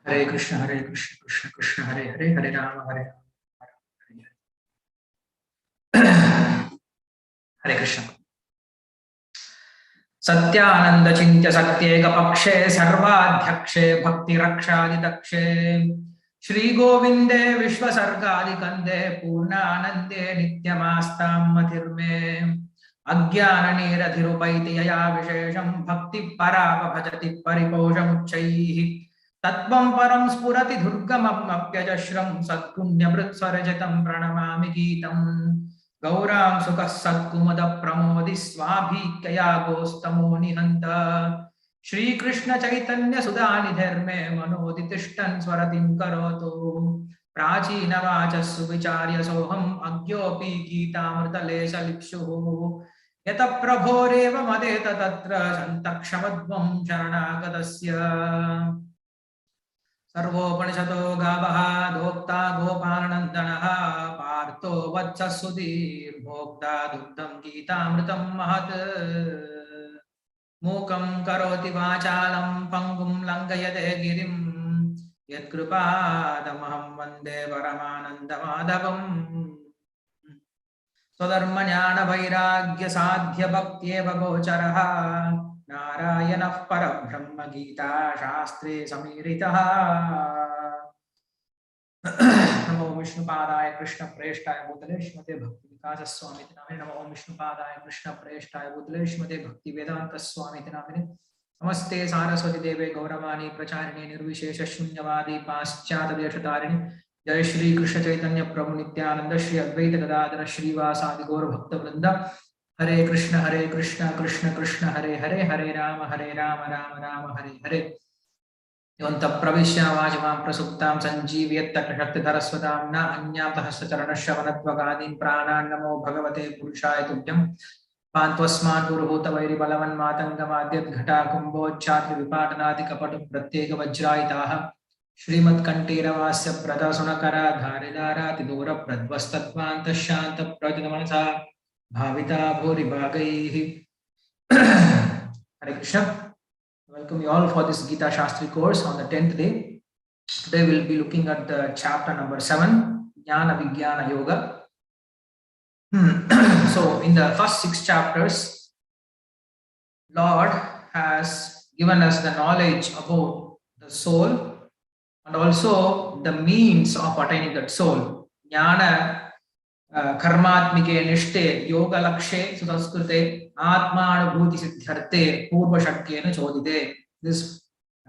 Hare Krishna, Krishna Krishna, Hare Hare, Hare Rama, Hare Rama, Hare Krishna. Satyanand चिंत्य सत्येक पक्षे सर्वाध्यक्षे भक्ति रक्षादिदक्षे श्री गोविंदे विश्वसर्गादिकंदे पूर्णानंदे नित्यमास्तां मतिर्मे अज्ञान निरधिरुपैति यया विशेषं भक्ति पराप भजति परिपोषमुच्चैः तत्त्वं परं स्फुरति दुर्गममप्यजश्रं सत्पुण्यभृत्स्वरजितं प्रणमामि गीतम् गौरां सुखः सत्कुमुद प्रमोदि स्वाभीक्यया गोस्तमो निहन्त श्रीकृष्ण चैतन्य सुधानिधर्मे मनोदितिष्ठन् स्वरतिं करोतु प्राचीनवाचः सुविचार्य सोऽहम् अज्ञोऽपि गीतामृतलेशलिप्सुः यतः प्रभोरेव मदेत तत्र सन्तक्षमध्वं शरणागतस्य सर्वोपनिषदो गावः दोक्ता गोपालनन्दनः पार्थो वत्सः सुधीर्भोक्ता दुग्धं गीतामृतं महत् मूकं करोति वाचालं पङ्गुं लङ्घयते गिरिं यत्कृपादमहं वन्दे परमानन्दमाधवम् स्वधर्मज्ञानवैराग्यसाध्यभक्त्येव गोचरः नारायणः परब्रह्म गीता शास्त्रे समीरितः नमो विष्णुपादाय कृष्ण प्रेष्ठाय भूतले श्रीमते भक्ति विकास स्वामी नामिने नमो विष्णुपादाय कृष्ण प्रेष्ठाय भूतले श्रीमते भक्ति वेदांत स्वामी नामिने नमस्ते सारस्वती देवे गौरवाणी प्रचारिणे निर्विशेष शून्यवादी पाश्चात्य देशतारिणे जय श्री कृष्ण चैतन्य प्रभु नित्यानंद श्री अद्वैत गदाधर श्रीवासादि गौर भक्त वृंद हरे कृष्ण कृष्ण कृष्ण हरे हरे हरे राम राम राम हरे हरे योऽन्तः प्रविश्य वाचमां प्रसुप्तां सञ्जीवयत्तशक्तिधरस्वतां न अन्यातः चरणश्रवणत्वगादीन् प्राणान् नमो भगवते पुरुषाय तुभ्यं पान्त्वस्मान् पुरुहूतवैरिबलवन्मातङ्गमाद्यद्घटा कुम्भोच्चाद्रिविपाटनादिकपटुं प्रत्येकवज्रायिताः श्रीमत्कण्ठीरवास्य प्रदसुनकरा धारिदारातिदूरप्रध्वस्तत्वान्तशान्तप्रतिगमनसा भाविता भूरिभागैः Hare Krishna. Welcome you all for this Gita Sastri course on the 10th day. Today we will be looking at the chapter number 7, Jnana Vijnana Yoga. So in the first 6 chapters, Lord has given us the knowledge about the soul and also the means of attaining that soul. Jnana कर्मात्मिके निष्ठे योग लक्ष्ये सुसंस्कृते आत्मानुभूति सिद्ध्यर्थे पूर्व षट्केन चोदिते. This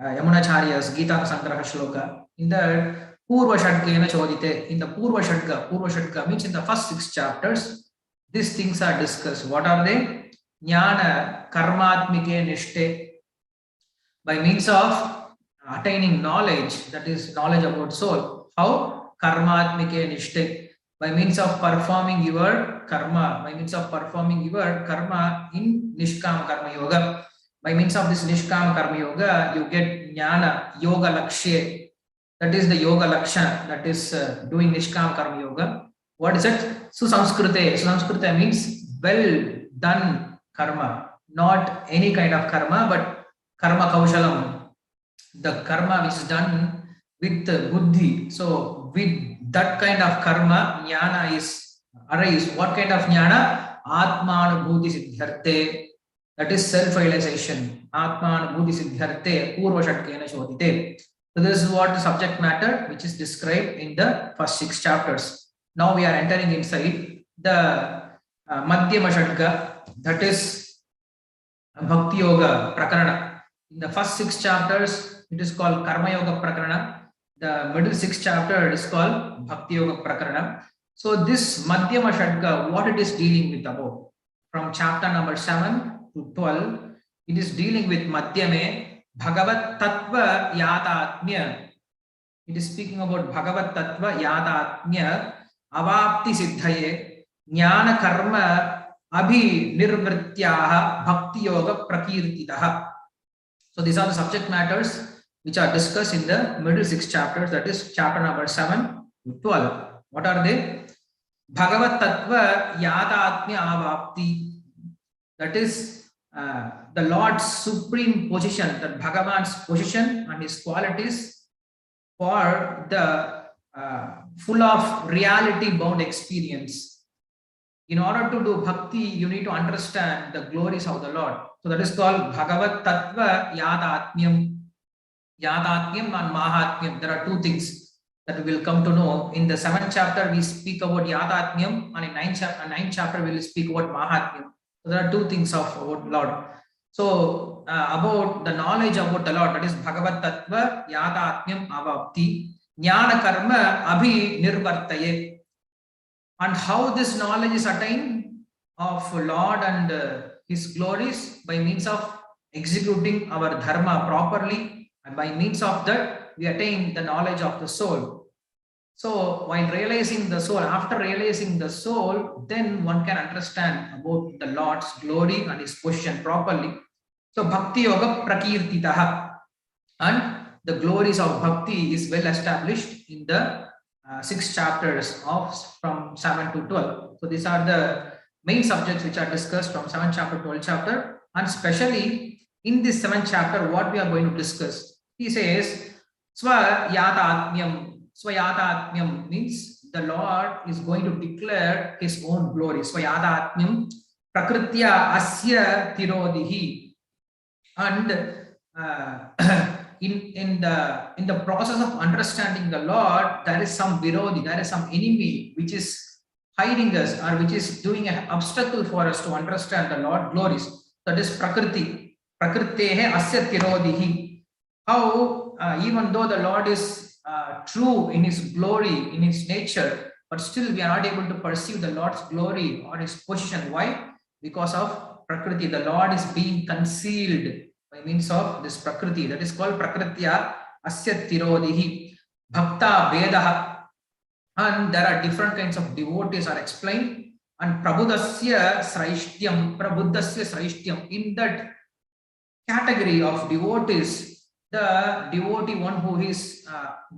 Yamunacharya's Gita Sangraha shloka. In that Purva Shatkena Chodite, in the Purva Shatka means in the first 6 chapters, these things are discussed. What are they? Jnana Karmatmike Nishte, by means of attaining knowledge, that is knowledge about soul. How? Karmatmike Nishte, by means of performing your karma, in Nishkama Karma Yoga. By means of this Nishkama Karma Yoga, you get Jnana, Yoga Lakshya. That is the Yoga Lakshana, that is doing Nishkama Karma Yoga. What is it? Susamskrite. Susamskrite means well done karma. Not any kind of karma, but karma kaushalam. The karma which is done with buddhi. So with that kind of karma, jnana is arise. What kind of jnana? Atmanubhuti siddhyarte. That is self-realization. Atmanubhuti siddhyarte purva shatkena chodite. So this is what the subject matter which is described in the first 6 chapters. Now we are entering inside the Madhyama Shatka, that is Bhakti Yoga Prakarana. In the first 6 chapters, it is called Karma Yoga Prakarana. The middle 6th chapter is called Bhakti Yoga Prakarana. So this Madhyama Shatka, what it is dealing with about? From chapter number 7 to 12, it is dealing with Madhyame Bhagavat Tattva Yatatmya. It is speaking about Bhagavat Tattva Yatatmya Avapti Siddhaye Jnana Karma Abhi Nirvrityaha Bhakti Yoga Prakirtitaha. So these are the subject matters which are discussed in the middle 6 chapters, that is chapter number 7 to 12. What are they? Bhagavat Tattva Yatatmya Avapti. That is the Lord's supreme position, that Bhagavan's position and his qualities for the full of reality bound experience. In order to do bhakti, you need to understand the glories of the Lord. So that is called Bhagavat Tattva Yadatmyam. Yadatmyam and Mahatmyam. There are two things that we will come to know. In the 7th chapter, we speak about Yadatmyam, and in 9th chapter, we will speak about Mahatmyam. So there are two things about Lord. So about the knowledge about the Lord, that is Bhagavat Tattva Yadatmyam Avapti Jnana Karma Abhi Nirvartaye. And how this knowledge is attained of Lord and his glories? By means of executing our dharma properly, and by means of that we attain the knowledge of the soul. So while realizing the soul, after realizing the soul, then one can understand about the Lord's glory and his position properly. So Bhakti Yoga Prakirtitaha, and the glories of Bhakti is well established in the 6 chapters of from 7 to 12. So these are the main subjects which are discussed from 7th chapter to 12th chapter, and especially in this 7th chapter, what we are going to discuss. He says, Swayatatmyam. Swayatatmyam means the Lord is going to declare his own glory. Swayatatmyam Prakritya Asya Tirodihi. And in the process of understanding the Lord, there is some virodhi, there is some enemy which is hiding us, or which is doing an obstacle for us to understand the Lord glories. That is Prakriti. Prakrityehe asya tirodhihi. How even though the Lord is true in his glory, in his nature, but still we are not able to perceive the Lord's glory or his position. Why? Because of Prakriti. The Lord is being concealed by means of this Prakriti. That is called Prakritya Asya Tirodhihi. Bhakta Vedaha. And there are different kinds of devotees are explained. And Prabudasya Sraishtyam. Prabudasya Sraishtyam. In that category of devotees, the devotee, one who is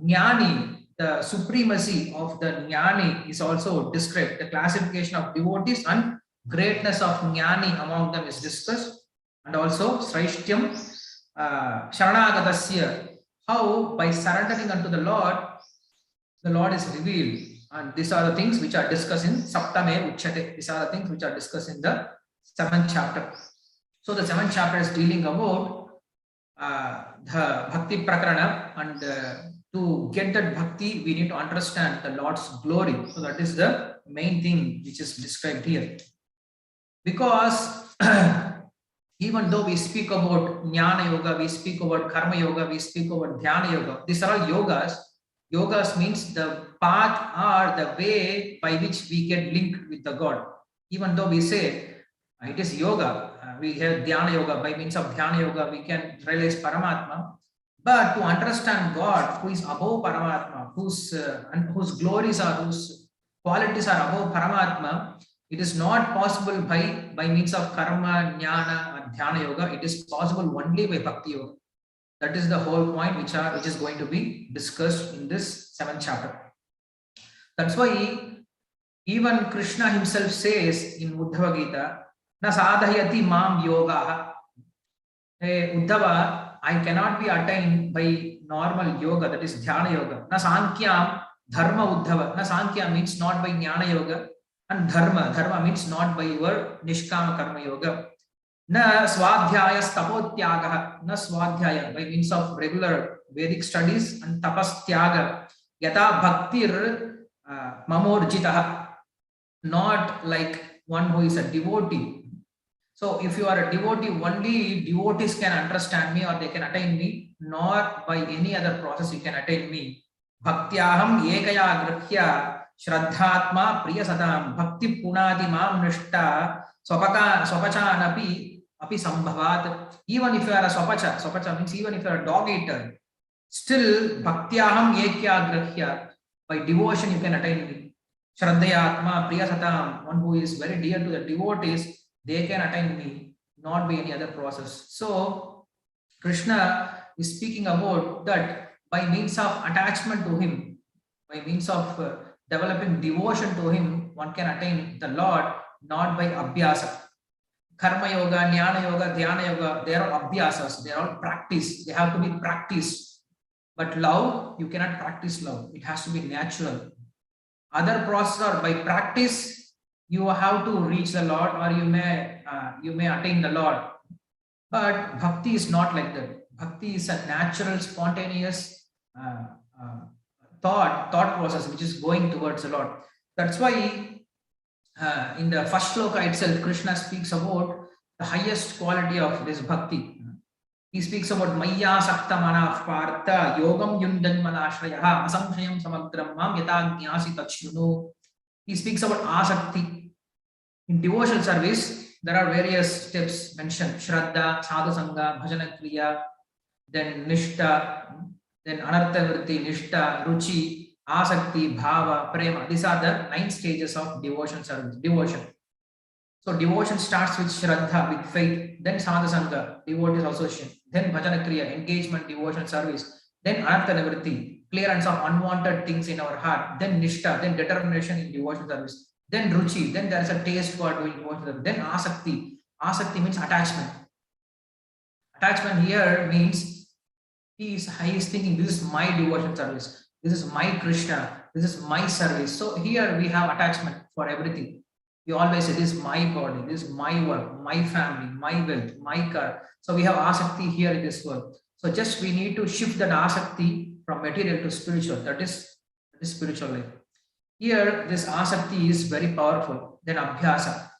Jnani, the supremacy of the Jnani is also described. The classification of devotees and greatness of Jnani among them is discussed. And also Sraishtyam Sharanagatasya, how by surrendering unto the Lord is revealed. And these are the things which are discussed in Saptame Uchyate. These are the things which are discussed in the 7th chapter. So the 7th chapter is dealing about the Bhakti Prakarana, and to get that Bhakti, we need to understand the Lord's glory. So that is the main thing which is described here. Because even though we speak about Jnana Yoga, we speak about Karma Yoga, we speak about Dhyana Yoga, these are all yogas. Yogas means the path or the way by which we get linked with the God. Even though we say it is yoga, we have Dhyana Yoga, by means of Dhyana Yoga we can realize Paramatma. But to understand God, who is above Paramatma, whose glories are, whose qualities are above Paramatma, it is not possible by means of Karma, Jnana and Dhyana Yoga. It is possible only by Bhakti Yoga. That is the whole point which is going to be discussed in this 7th chapter. That's why even Krishna himself says in Uddhava Gita, Na sadhayati mam yoga. Hey Uddhava, I cannot be attained by normal yoga, that is Dhyana Yoga. Na sankyam dharma Uddhava. Na sankhya means not by Jnana Yoga, and dharma means not by your Nishkama Karma Yoga. Na swadhyaya tapotyaga. Na swadhyaya by means of regular Vedic studies, and tapastyaga. Yata bhaktir mamorjitaha. Not like one who is a devotee. So if you are a devotee, only devotees can understand me or they can attain me, not by any other process you can attain me. Bhaktyaham ekaya grahya shraddhatma priyasatam bhakti punadi mam nishta swapachanapi sambhavat. Even if you are a swapacha means even if you are a dog eater, still bhaktyaham ekya grahya, by devotion you can attain me. Shraddhayatma priyasatam, one who is very dear to the devotees, they can attain me, not by any other process. So Krishna is speaking about that by means of attachment to him, by means of developing devotion to him, one can attain the Lord, not by abhyasa. Karma Yoga, Jnana Yoga, Dhyana Yoga, they are all abhyasas, they are all practice. They have to be practiced. But love, you cannot practice love. It has to be natural. Other process are by practice, you have to reach the Lord, or you may attain the Lord. But bhakti is not like that. Bhakti is a natural, spontaneous uh, uh, thought process which is going towards the Lord. That's why in the first shloka itself, Krishna speaks about the highest quality of this bhakti. He speaks about Maya Sakta Mana Partha Yogam Yundan Manashraya Asamshayam Samagram Mam Yata Jnasi Tachunu. He speaks about Asakti. In devotional service, there are various steps mentioned: Shraddha, Sadhu Sangha, Bhajana Kriya, then Nishta, then Anartha Vritti, Nishta, Ruchi, Asakti, Bhava, Prema. These are the 9 stages of devotion service. Devotion. So devotion starts with Shraddha, with faith, then Sadhu Sangha, devotees association, then Bhajana Kriya, engagement, devotion service, then Anartha Nivritti, clearance of unwanted things in our heart, then Nishta, then determination in devotion service, then Ruchi, then there is a taste for doing devotion service, then Asakti. Asakti means attachment. Attachment here means he is thinking, this is my devotion service, this is my Krishna, this is my service. So here we have attachment for everything. We always say, this is my body, this is my work, my family, my wealth, my car. So we have asakti here in this world. So just we need to shift that asakti from material to spiritual. That is spiritual life. Here, this asakti is very powerful. Then abhyasa.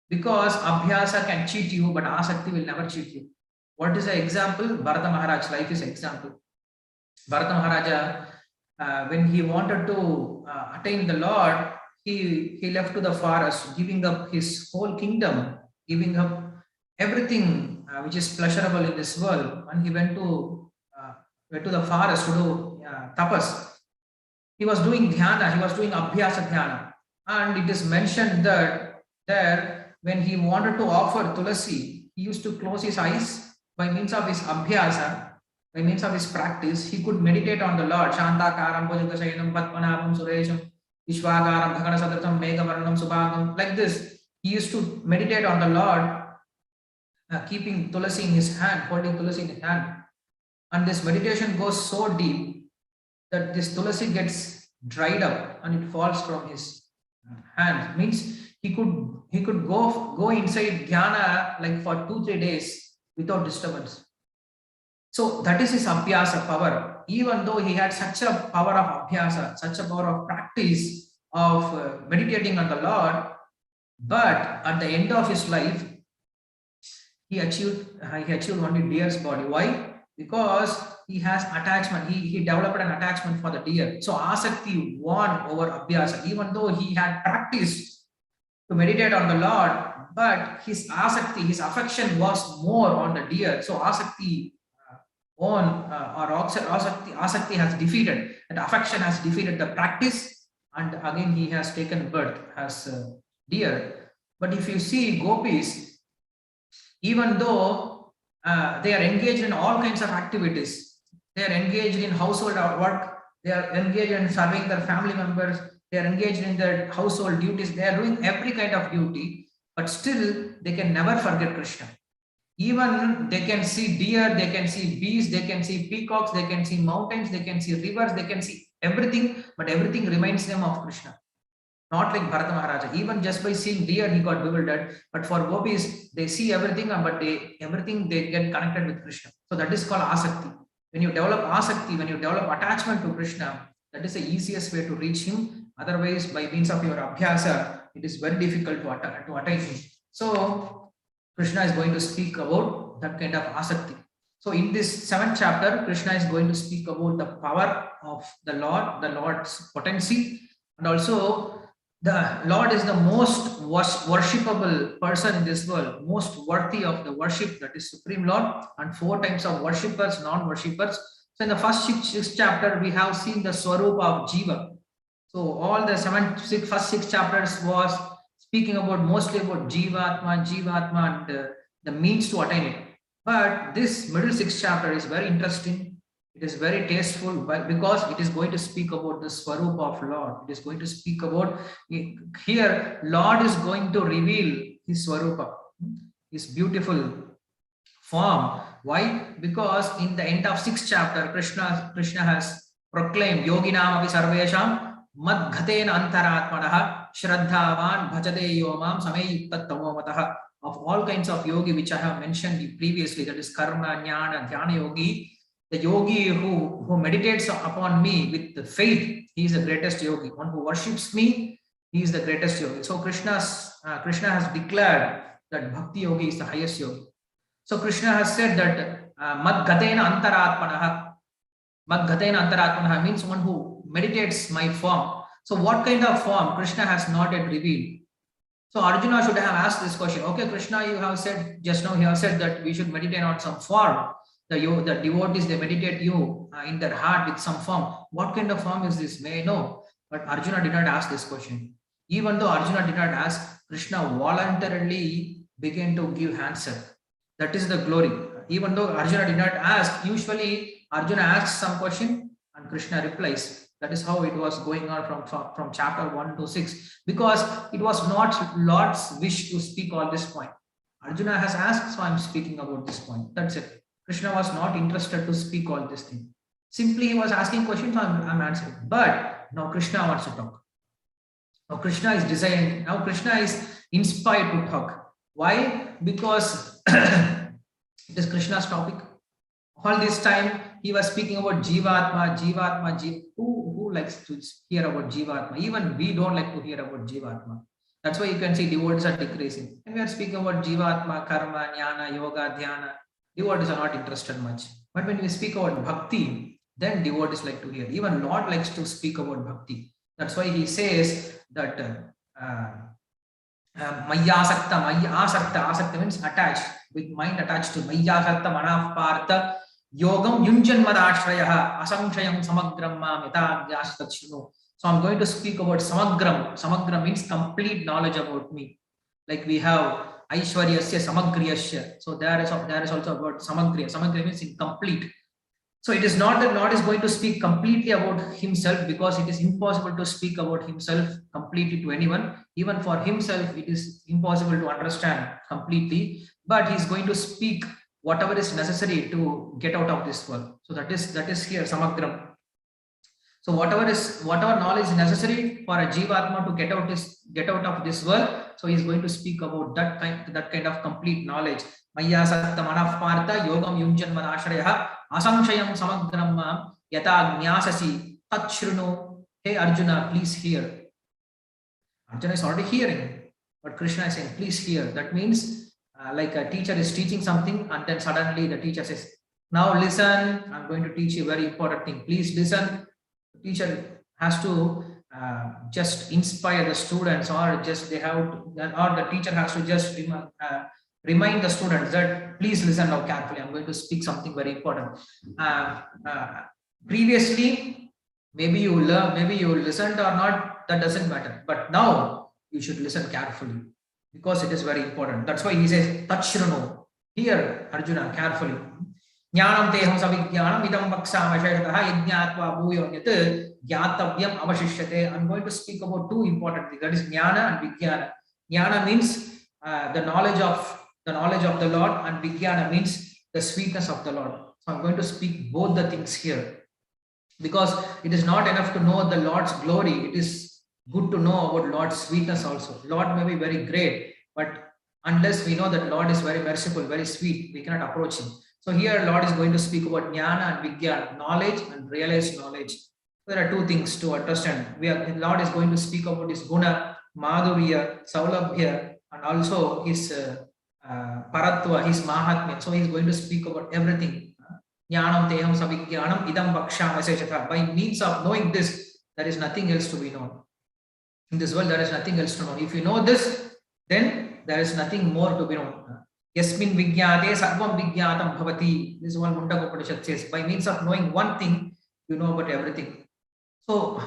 Because abhyasa can cheat you, but asakti will never cheat you. What is the example? Bharata Maharaj's life is example. Bharata Maharaja, when he wanted to attain the Lord, he left to the forest, giving up his whole kingdom, giving up everything which is pleasurable in this world, and he went to the forest to do tapas. He was doing dhyana, he was doing abhyasa dhyana, and it is mentioned that there, when he wanted to offer tulasi, he used to close his eyes. By means of his abhyasa, by means of his practice, he could meditate on the Lord. Shantakaram Bhujagasayanam Patmanabam Suresham Vishwagaram Bhagana Sadratam Megavaranam Subhagam. Like this, he used to meditate on the Lord, keeping tulasi in his hand, holding tulasi in his hand. And this meditation goes so deep that this tulasi gets dried up and it falls from his hand. Means he could go inside dhyana like for 2-3 days without disturbance. So that is his abhyasa power. Even though he had such a power of abhyasa, such a power of practice of meditating on the Lord, but at the end of his life, he achieved only deer's body. Why? Because he has attachment. He developed an attachment for the deer. So asakti won over abhyasa, even though he had practiced to meditate on the Lord, but his asakti, his affection was more on the deer. So asakti asakti has defeated, that affection has defeated the practice, and again he has taken birth as deer. But if you see gopis, even though they are engaged in all kinds of activities, they are engaged in household work, they are engaged in serving their family members, they are engaged in their household duties, they are doing every kind of duty, but still they can never forget Krishna. Even they can see deer, they can see bees, they can see peacocks, they can see mountains, they can see rivers, they can see everything, but everything reminds them of Krishna. Not like Bharata Maharaja. Even just by seeing deer, he got bewildered. But for gopis, they see everything, but they get connected with Krishna. So that is called asakti. When you develop asakti, when you develop attachment to Krishna, that is the easiest way to reach him. Otherwise, by means of your abhyasa, it is very difficult to attain him. So Krishna is going to speak about that kind of asakti. So in this 7th chapter, Krishna is going to speak about the power of the Lord, the Lord's potency, and also the Lord is the most worshipable person in this world, most worthy of the worship, that is Supreme Lord, and 4 types of worshippers, non-worshippers. So in the first 6 chapter, we have seen the Swarupa of Jiva. So all the first 6 chapters was speaking about mostly about Jivatma, and the means to attain it. But this middle 6th chapter is very interesting. It is very tasteful, because it is going to speak about the Swarupa of Lord. It is going to speak about, here Lord is going to reveal his Swarupa, his beautiful form. Why? Because in the end of 6th chapter, Krishna has proclaimed Yoginam api sarvesham madghatena antaratmanaha shraddhavan bhajade yomam sameyukta tamomatah. Of all kinds of yogi which I have mentioned previously, that is karma, jnana, dhyana yogi, the yogi who meditates upon me with faith, he is the greatest yogi. One who worships me, he is the greatest yogi. So Krishna has declared that bhakti yogi is the highest yogi. So Krishna has said that madgatena antaratmanaha means one who meditates my form. So what kind of form Krishna has not yet revealed. So Arjuna should have asked this question. Okay, Krishna, you have said just now, you have said that we should meditate on some form. The devotees, they meditate you in their heart with some form. What kind of form is this? May I know? But Arjuna did not ask this question. Even though Arjuna did not ask, Krishna voluntarily began to give answer. That is the glory. Even though Arjuna did not ask, usually Arjuna asks some question and Krishna replies. That is how it was going on from chapter 1 to 6, because it was not Lord's wish to speak on this point. Arjuna has asked, so I am speaking about this point. That's it. Krishna was not interested to speak all this thing. Simply he was asking questions, so I'm answering. But now Krishna wants to talk. Now Krishna is designed. Now Krishna is inspired to talk. Why? Because it is Krishna's topic. All this time he was speaking about Jivatma. Who likes to hear about Jivatma? Even we don't like to hear about Jivatma. That's why you can see devotees are decreasing. And we are speaking about Jivatma, Karma, Jnana, Yoga, Dhyana. Devotees are not interested much. But when we speak about Bhakti, then devotees like to hear. Even Lord likes to speak about Bhakti. That's why he says that asakta means attached, with mind attached to Mayyasakta Manaf Partha Yogam Yunjanmadashrayah Asamshayam Samagram Meta Vyastachino. So I'm going to speak about Samagram. Samagram means complete knowledge about me. Like we have Aishwaryasya Samagriyasya. So there is also about Samagriya. Samagriya means incomplete. So it is not that Lord is going to speak completely about himself, because it is impossible to speak about himself completely to anyone. Even for himself, it is impossible to understand completely. But he is going to speak whatever is necessary to get out of this world. So that is here Samagram. So whatever knowledge is necessary for a Jivatma to get out of this world, so he is going to speak about that kind of complete knowledge. Maya Satta Manaf Partha Yogam Yunjan Manashraya Asamshayam Samagram Yata Jnasasi Tachruno. Hey Arjuna, please hear. Arjuna is already hearing, but Krishna is saying, please hear. That means like a teacher is teaching something, and then suddenly the teacher says, now listen, I'm going to teach you a very important thing. Please listen. The teacher has to just inspire the students, or the teacher has to just remind the students that please listen now carefully. I'm going to speak something very important. Previously, maybe you listened or not, that doesn't matter. But now you should listen carefully, because it is very important. That's why he says, Tachruno. Hear, Arjuna, carefully. Jnanam teham savijnanam idam vaksama shayatah yajnatva bhuyo yat gyatavyam avashishyate. I'm going to speak about two important things. That is Jnana and Vijnana. Jnana means the knowledge of the Lord, and Vijnana means the sweetness of the Lord. So I'm going to speak both the things here, because it is not enough to know the Lord's glory. It is good to know about Lord's sweetness also. Lord may be very great, but unless we know that Lord is very merciful, very sweet, we cannot approach him. So here Lord is going to speak about Jnana and Vijnana, knowledge and realized knowledge. There are two things to understand. Lord is going to speak about his guna, madhurya, saulabhya, and also his paratva, his mahatmya. So he is going to speak about everything. Jnanam teham savijnanam idam vakshama. By means of knowing this, there is nothing else to be known. In this world, there is nothing else to know. If you know this, then there is nothing more to be known. Yasmin vijnate sarvam vijnatam bhavati. This is what Mundaka Upanishad says. By means of knowing one thing, you know about everything. So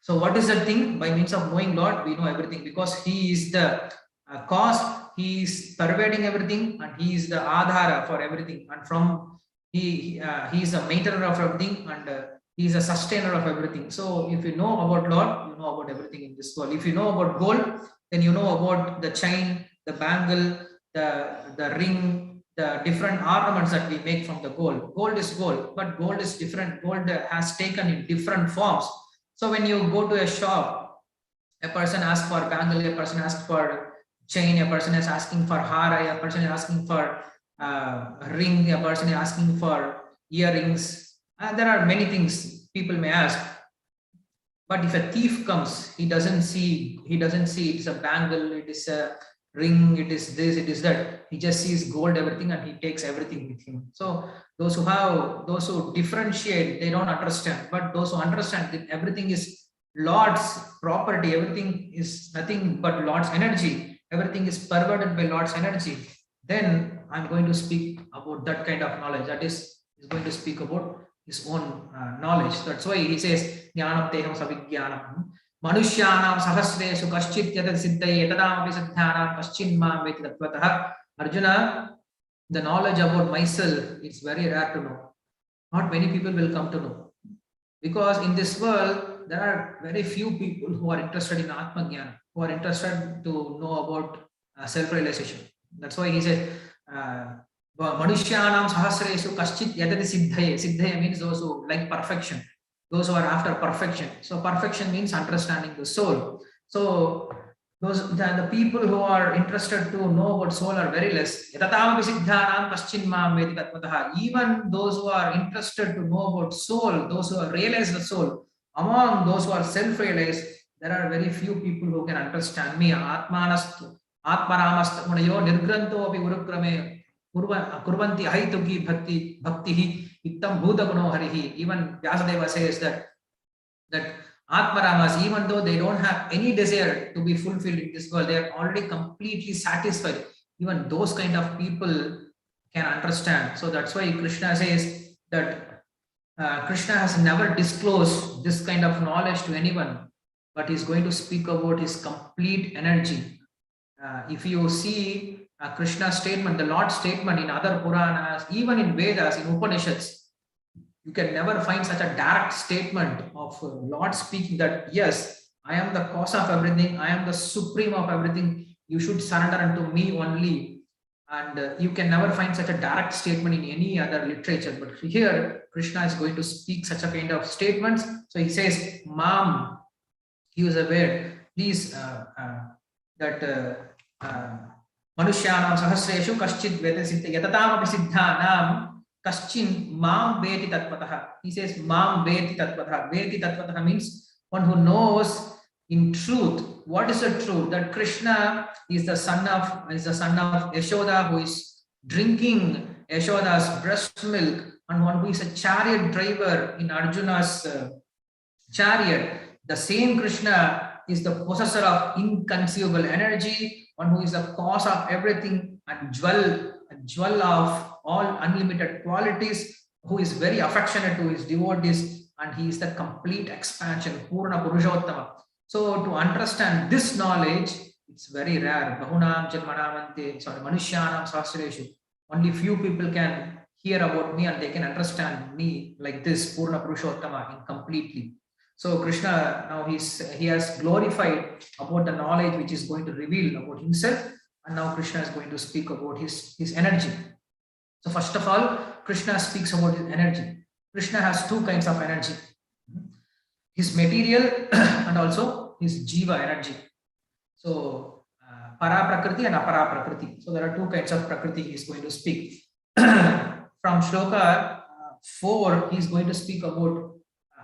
what is that thing? By means of knowing Lord, we know everything, because he is the cause, he is pervading everything, and he is the adhara for everything. And from he is the maintainer of everything, and he is a sustainer of everything. So if you know about Lord, you know about everything in this world. If you know about gold, then you know about the chain, the bangle, the ring, the different ornaments that we make from the gold. Gold is gold, but gold is different. Gold has taken in different forms. So when you go to a shop, a person asks for bangle, a person asks for chain, a person is asking for hara, a person is asking for ring, a person is asking for earrings. There are many things people may ask. But if a thief comes, he doesn't see it's a bangle, it is a ring, it is this, it is that. He just sees gold, everything, and he takes everything with him. So those who differentiate, they don't understand. But those who understand that everything is Lord's property, everything is nothing but Lord's energy, everything is perverted by Lord's energy, then I'm going to speak about that kind of knowledge. That is going to speak about his own knowledge. That's why he says, Jnanam teham savijnanam. Manushyanam sahasreshu kaschit yatad siddhaye yatadamapi siddhanam kaschinmam veti tatvatah. Arjuna, the knowledge about myself, it's very rare to know. Not many people will come to know. Because in this world, there are very few people who are interested in Atma Jnana, who are interested to know about self-realization. That's why he said, Manushyanam sahasreshu kaschit yatad siddhaye. Siddhaye means those who like perfection, those who are after perfection. So perfection means understanding the soul. So the people who are interested to know about soul are very less. Even those who are interested to know about soul, those who have realized the soul, among those who are self-realized, there are very few people who can understand me. Atmanastu, Atmaramastu munayo nirgranto api urukrame kurvanti ahituki bhaktihi ittam bhuta guno harihi. Even Vyasadeva says that Atmaramas, even though they don't have any desire to be fulfilled in this world, they are already completely satisfied. Even those kind of people can understand. So that's why Krishna says that Krishna has never disclosed this kind of knowledge to anyone, but he's going to speak about his complete energy. If you see Krishna's statement, the Lord's statement in other Puranas, even in Vedas, in Upanishads, you can never find such a direct statement of Lord speaking that, yes, I am the cause of everything, I am the supreme of everything, you should surrender unto me only. And you can never find such a direct statement in any other literature. But here, Krishna is going to speak such a kind of statements. So he says, Mam, he was aware, please, that Manushyanam sahasreshu kaschit yatadamapi siddhanam kaschin mam veti tatvatah. He says mam veti tatvatah. Veti tatvatah means one who knows in truth. What is the truth? That Krishna is the son of Yashoda, who is drinking Yashoda's breast milk, and one who is a chariot driver in Arjuna's chariot. The same Krishna is the possessor of inconceivable energy, one who is the cause of everything, and jewel of all unlimited qualities, who is very affectionate to his devotees, and he is the complete expansion, Purna Purushottama. So to understand this knowledge, it's very rare. Bahunam Janmanamante, Manushyanam Sastreshu. Only few people can hear about me and they can understand me like this, Purna Purushottama, completely. So Krishna, now he has glorified about the knowledge which is going to reveal about himself, and now Krishna is going to speak about his energy. So first of all, Krishna speaks about his energy. Krishna has two kinds of energy, his material and also his jiva energy. So para prakriti and apara prakriti. So there are two kinds of prakriti he is going to speak. From shloka 4, he is going to speak about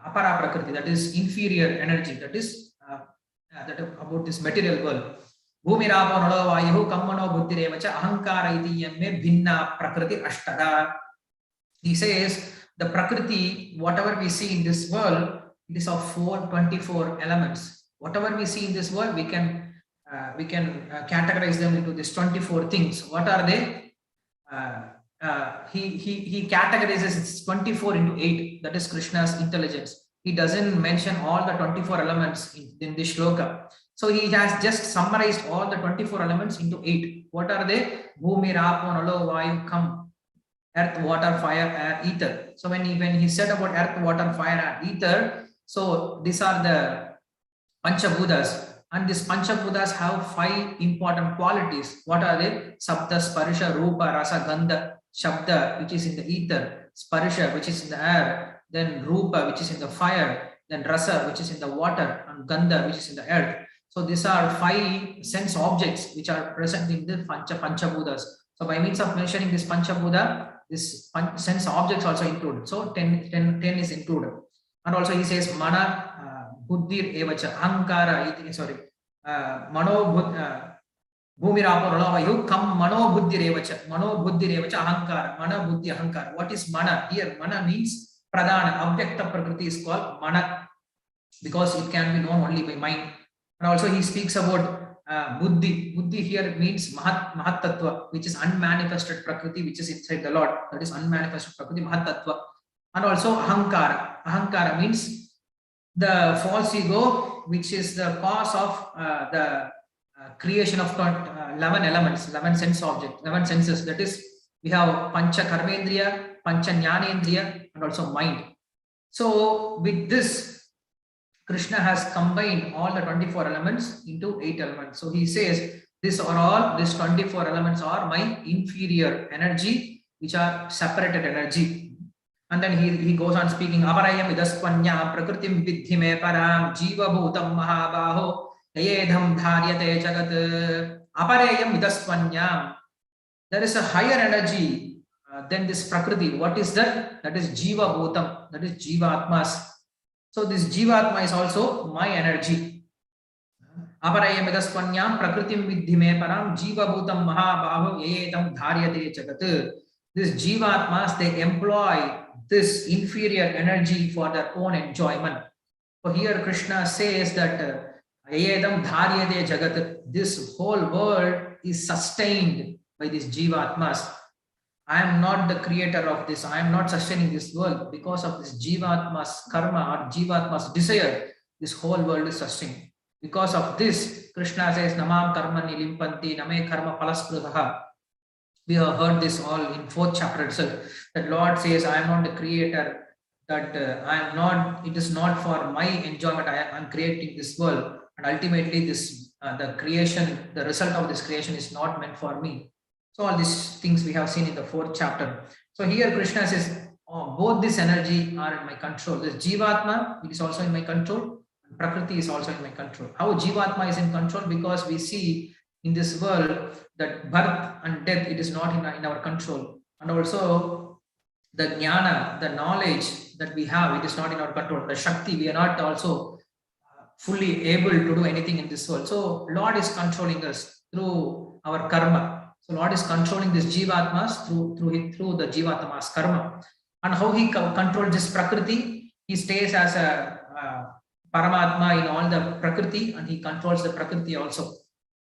apara prakriti, that is inferior energy, that is about this material world. Bhumirapo nalo vayu kammano buddhirevacha ahankara iti yamme bhinna prakriti ashtada. He says the prakriti, whatever we see in this world, it is of 24 elements. Whatever we see in this world, we can categorize them into these 24 things. What are they? He categorizes it's 24 into 8. That is Krishna's intelligence. He doesn't mention all the 24 elements in this shloka. So he has just summarized all the 24 elements into 8. What are they? Bhumi, Rapo, Nalo, Vayu, Kam. Earth, water, fire, air, ether. So when he said about earth, water, fire, air, ether, so these are the Panchabhutas. And these Panchabhutas have 5 important qualities. What are they? Sabda, Sparsha, Rupa, Rasa, Gandha. Shabda, which is in the ether. Sparsha, which is in the air. Then Rupa, which is in the fire. Then Rasa, which is in the water. And Gandha, which is in the earth. So these are 5 sense objects which are present in the Panchabhutas. So by means of mentioning this Panchabhuta, this sense objects also included. So 10 is included. And also he says Mana, Buddhir Evacha, Ahankara, sorry, Mano Bhumirapo Ralavayu, Kam Mano Buddhir Evacha, Mano Buddhir Evacha, Ahankara, Mana Buddhi Ahankara. What is Mana? Here, Mana means Pradhana, object of Prakriti is called Mana, because it can be known only by mind. And also he speaks about Buddhi. Buddhi here means Mahat Tattva, which is unmanifested Prakriti, which is inside the Lord. That is unmanifested Prakriti, Mahat Tattva. And also Ahankara. Ahankara means the false ego, which is the cause of the creation of 11 elements, 11 sense objects, 11 senses. That is, we have Pancha Karmendriya, Pancha Jnanendriya, and also mind. So with this, Krishna has combined all the 24 elements into 8 elements. So he says, these 24 elements are my inferior energy, which are separated energy. And then he goes on speaking, Aparayam idaspanya prakritim vidhime param jiva bhutam mahabaho yayedham dharyate jagat. Aparayam idaspanyam. There is a higher energy than this prakriti. What is that? That is jiva bhutam. That is jiva atmas. So this Jivatma is also my energy. Aparayam idaspanyam prakritim vidhime param jiva bhutam mahabhavam yayedam dharyate jagat. These Jivatmas, they employ this inferior energy for their own enjoyment. So here Krishna says that yayedam dharyate jagat. This whole world is sustained by these Jivatmas. I am not the creator of this. I am not sustaining this world. Because of this Jivatma's karma or Jivatma's desire, this whole world is sustained. Because of this, Krishna says, Namam karmani limpanti name karma palasprudaha. We have heard this all in 4th chapter itself. That Lord says, I am not the creator. That I am not, it is not for my enjoyment. I am creating this world. And ultimately, this the creation, the result of this creation is not meant for me. So all these things we have seen in the 4th chapter. So here Krishna says, both this energy are in my control. This Jivatma, it is also in my control. And Prakriti is also in my control. How Jivatma is in control? Because we see in this world that birth and death, it is not in our control. And also the Jnana, the knowledge that we have, it is not in our control. The Shakti, we are not also fully able to do anything in this world. So Lord is controlling us through our karma. So Lord is controlling this Jivatmas through the Jivatma's karma. And how he controls this Prakriti, he stays as a Paramatma in all the Prakriti, and he controls the Prakriti also.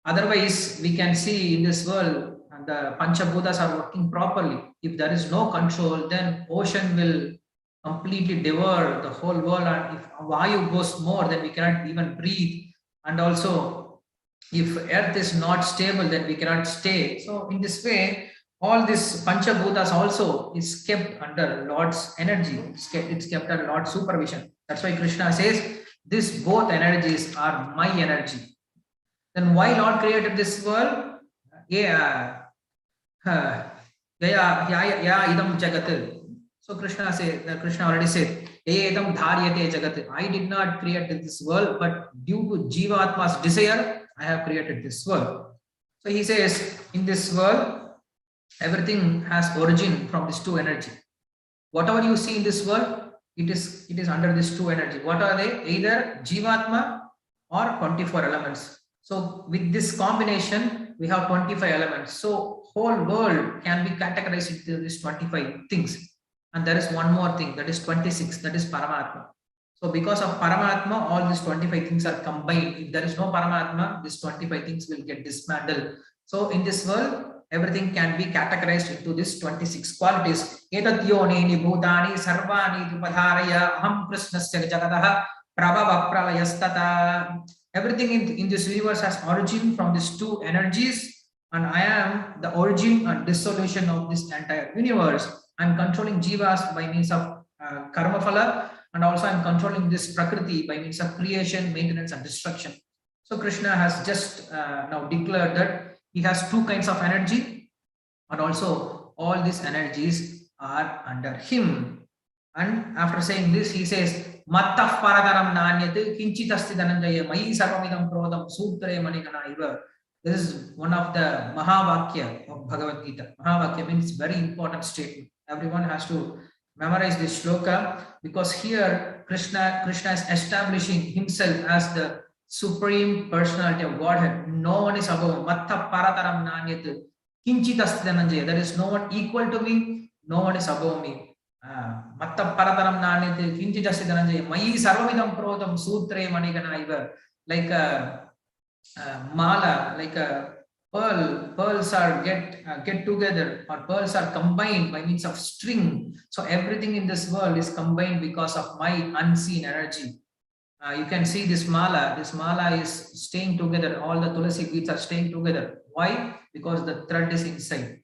Otherwise, we can see in this world, and the Panchabhutas are working properly. If there is no control, then ocean will completely devour the whole world. And if Vayu goes more, then we cannot even breathe. And also, if earth is not stable, then we cannot stay. So in this way, all this Panchabhutas also is kept under Lord's energy. It's kept under Lord's supervision. That's why Krishna says, these both energies are my energy. Then why Lord created this world? Idam jagat. So Krishna already said, Idam dharyate jagat. I did not create this world, but due to Jivatma's desire, I have created this world. So he says, in this world, everything has origin from this 2 energy. Whatever you see in this world, it is under this 2 energy. What are they? Either Jivatma or 24 elements. So with this combination, we have 25 elements. So whole world can be categorized into these 25 things. And there is one more thing, that is 26, that is Paramatma. So because of Paramatma, all these 25 things are combined. If there is no Paramatma, these 25 things will get dismantled. So in this world, everything can be categorized into these 26 qualities. Etat yonini bhutani sarvani drupadharaya aham krishnasya jagataha prabhava pralayastata. Everything in this universe has origin from these 2 energies, and I am the origin and dissolution of this entire universe. I am controlling jivas by means of karma phala, and also I am controlling this prakriti by means of creation, maintenance, and destruction. So Krishna has just now declared that he has two kinds of energy, and also all these energies are under him. And after saying this, he says, Mattah paradaram nanyat kinchitasti dhananjaya mai sarvamidam krodam sutre manigana iva. This is one of the Mahavakya of Bhagavad Gita. Mahavakya means very important statement. Everyone has to memorize this shloka, because here Krishna is establishing himself as the supreme personality of Godhead. No one is above him. Mattah paradaram nanyat kinchitasti dhananjaya. There is no one equal to me, no one is above me. Mattah paradaram nanyat kinchitasti dhananjaya mai sarvamidam krodam sutre manigana iva. Like a mala, like a pearls are get together, or pearls are combined by means of string. So everything in this world is combined because of my unseen energy. You can see this mala is staying together. All the tulasi beads are staying together. Why? Because the thread is inside.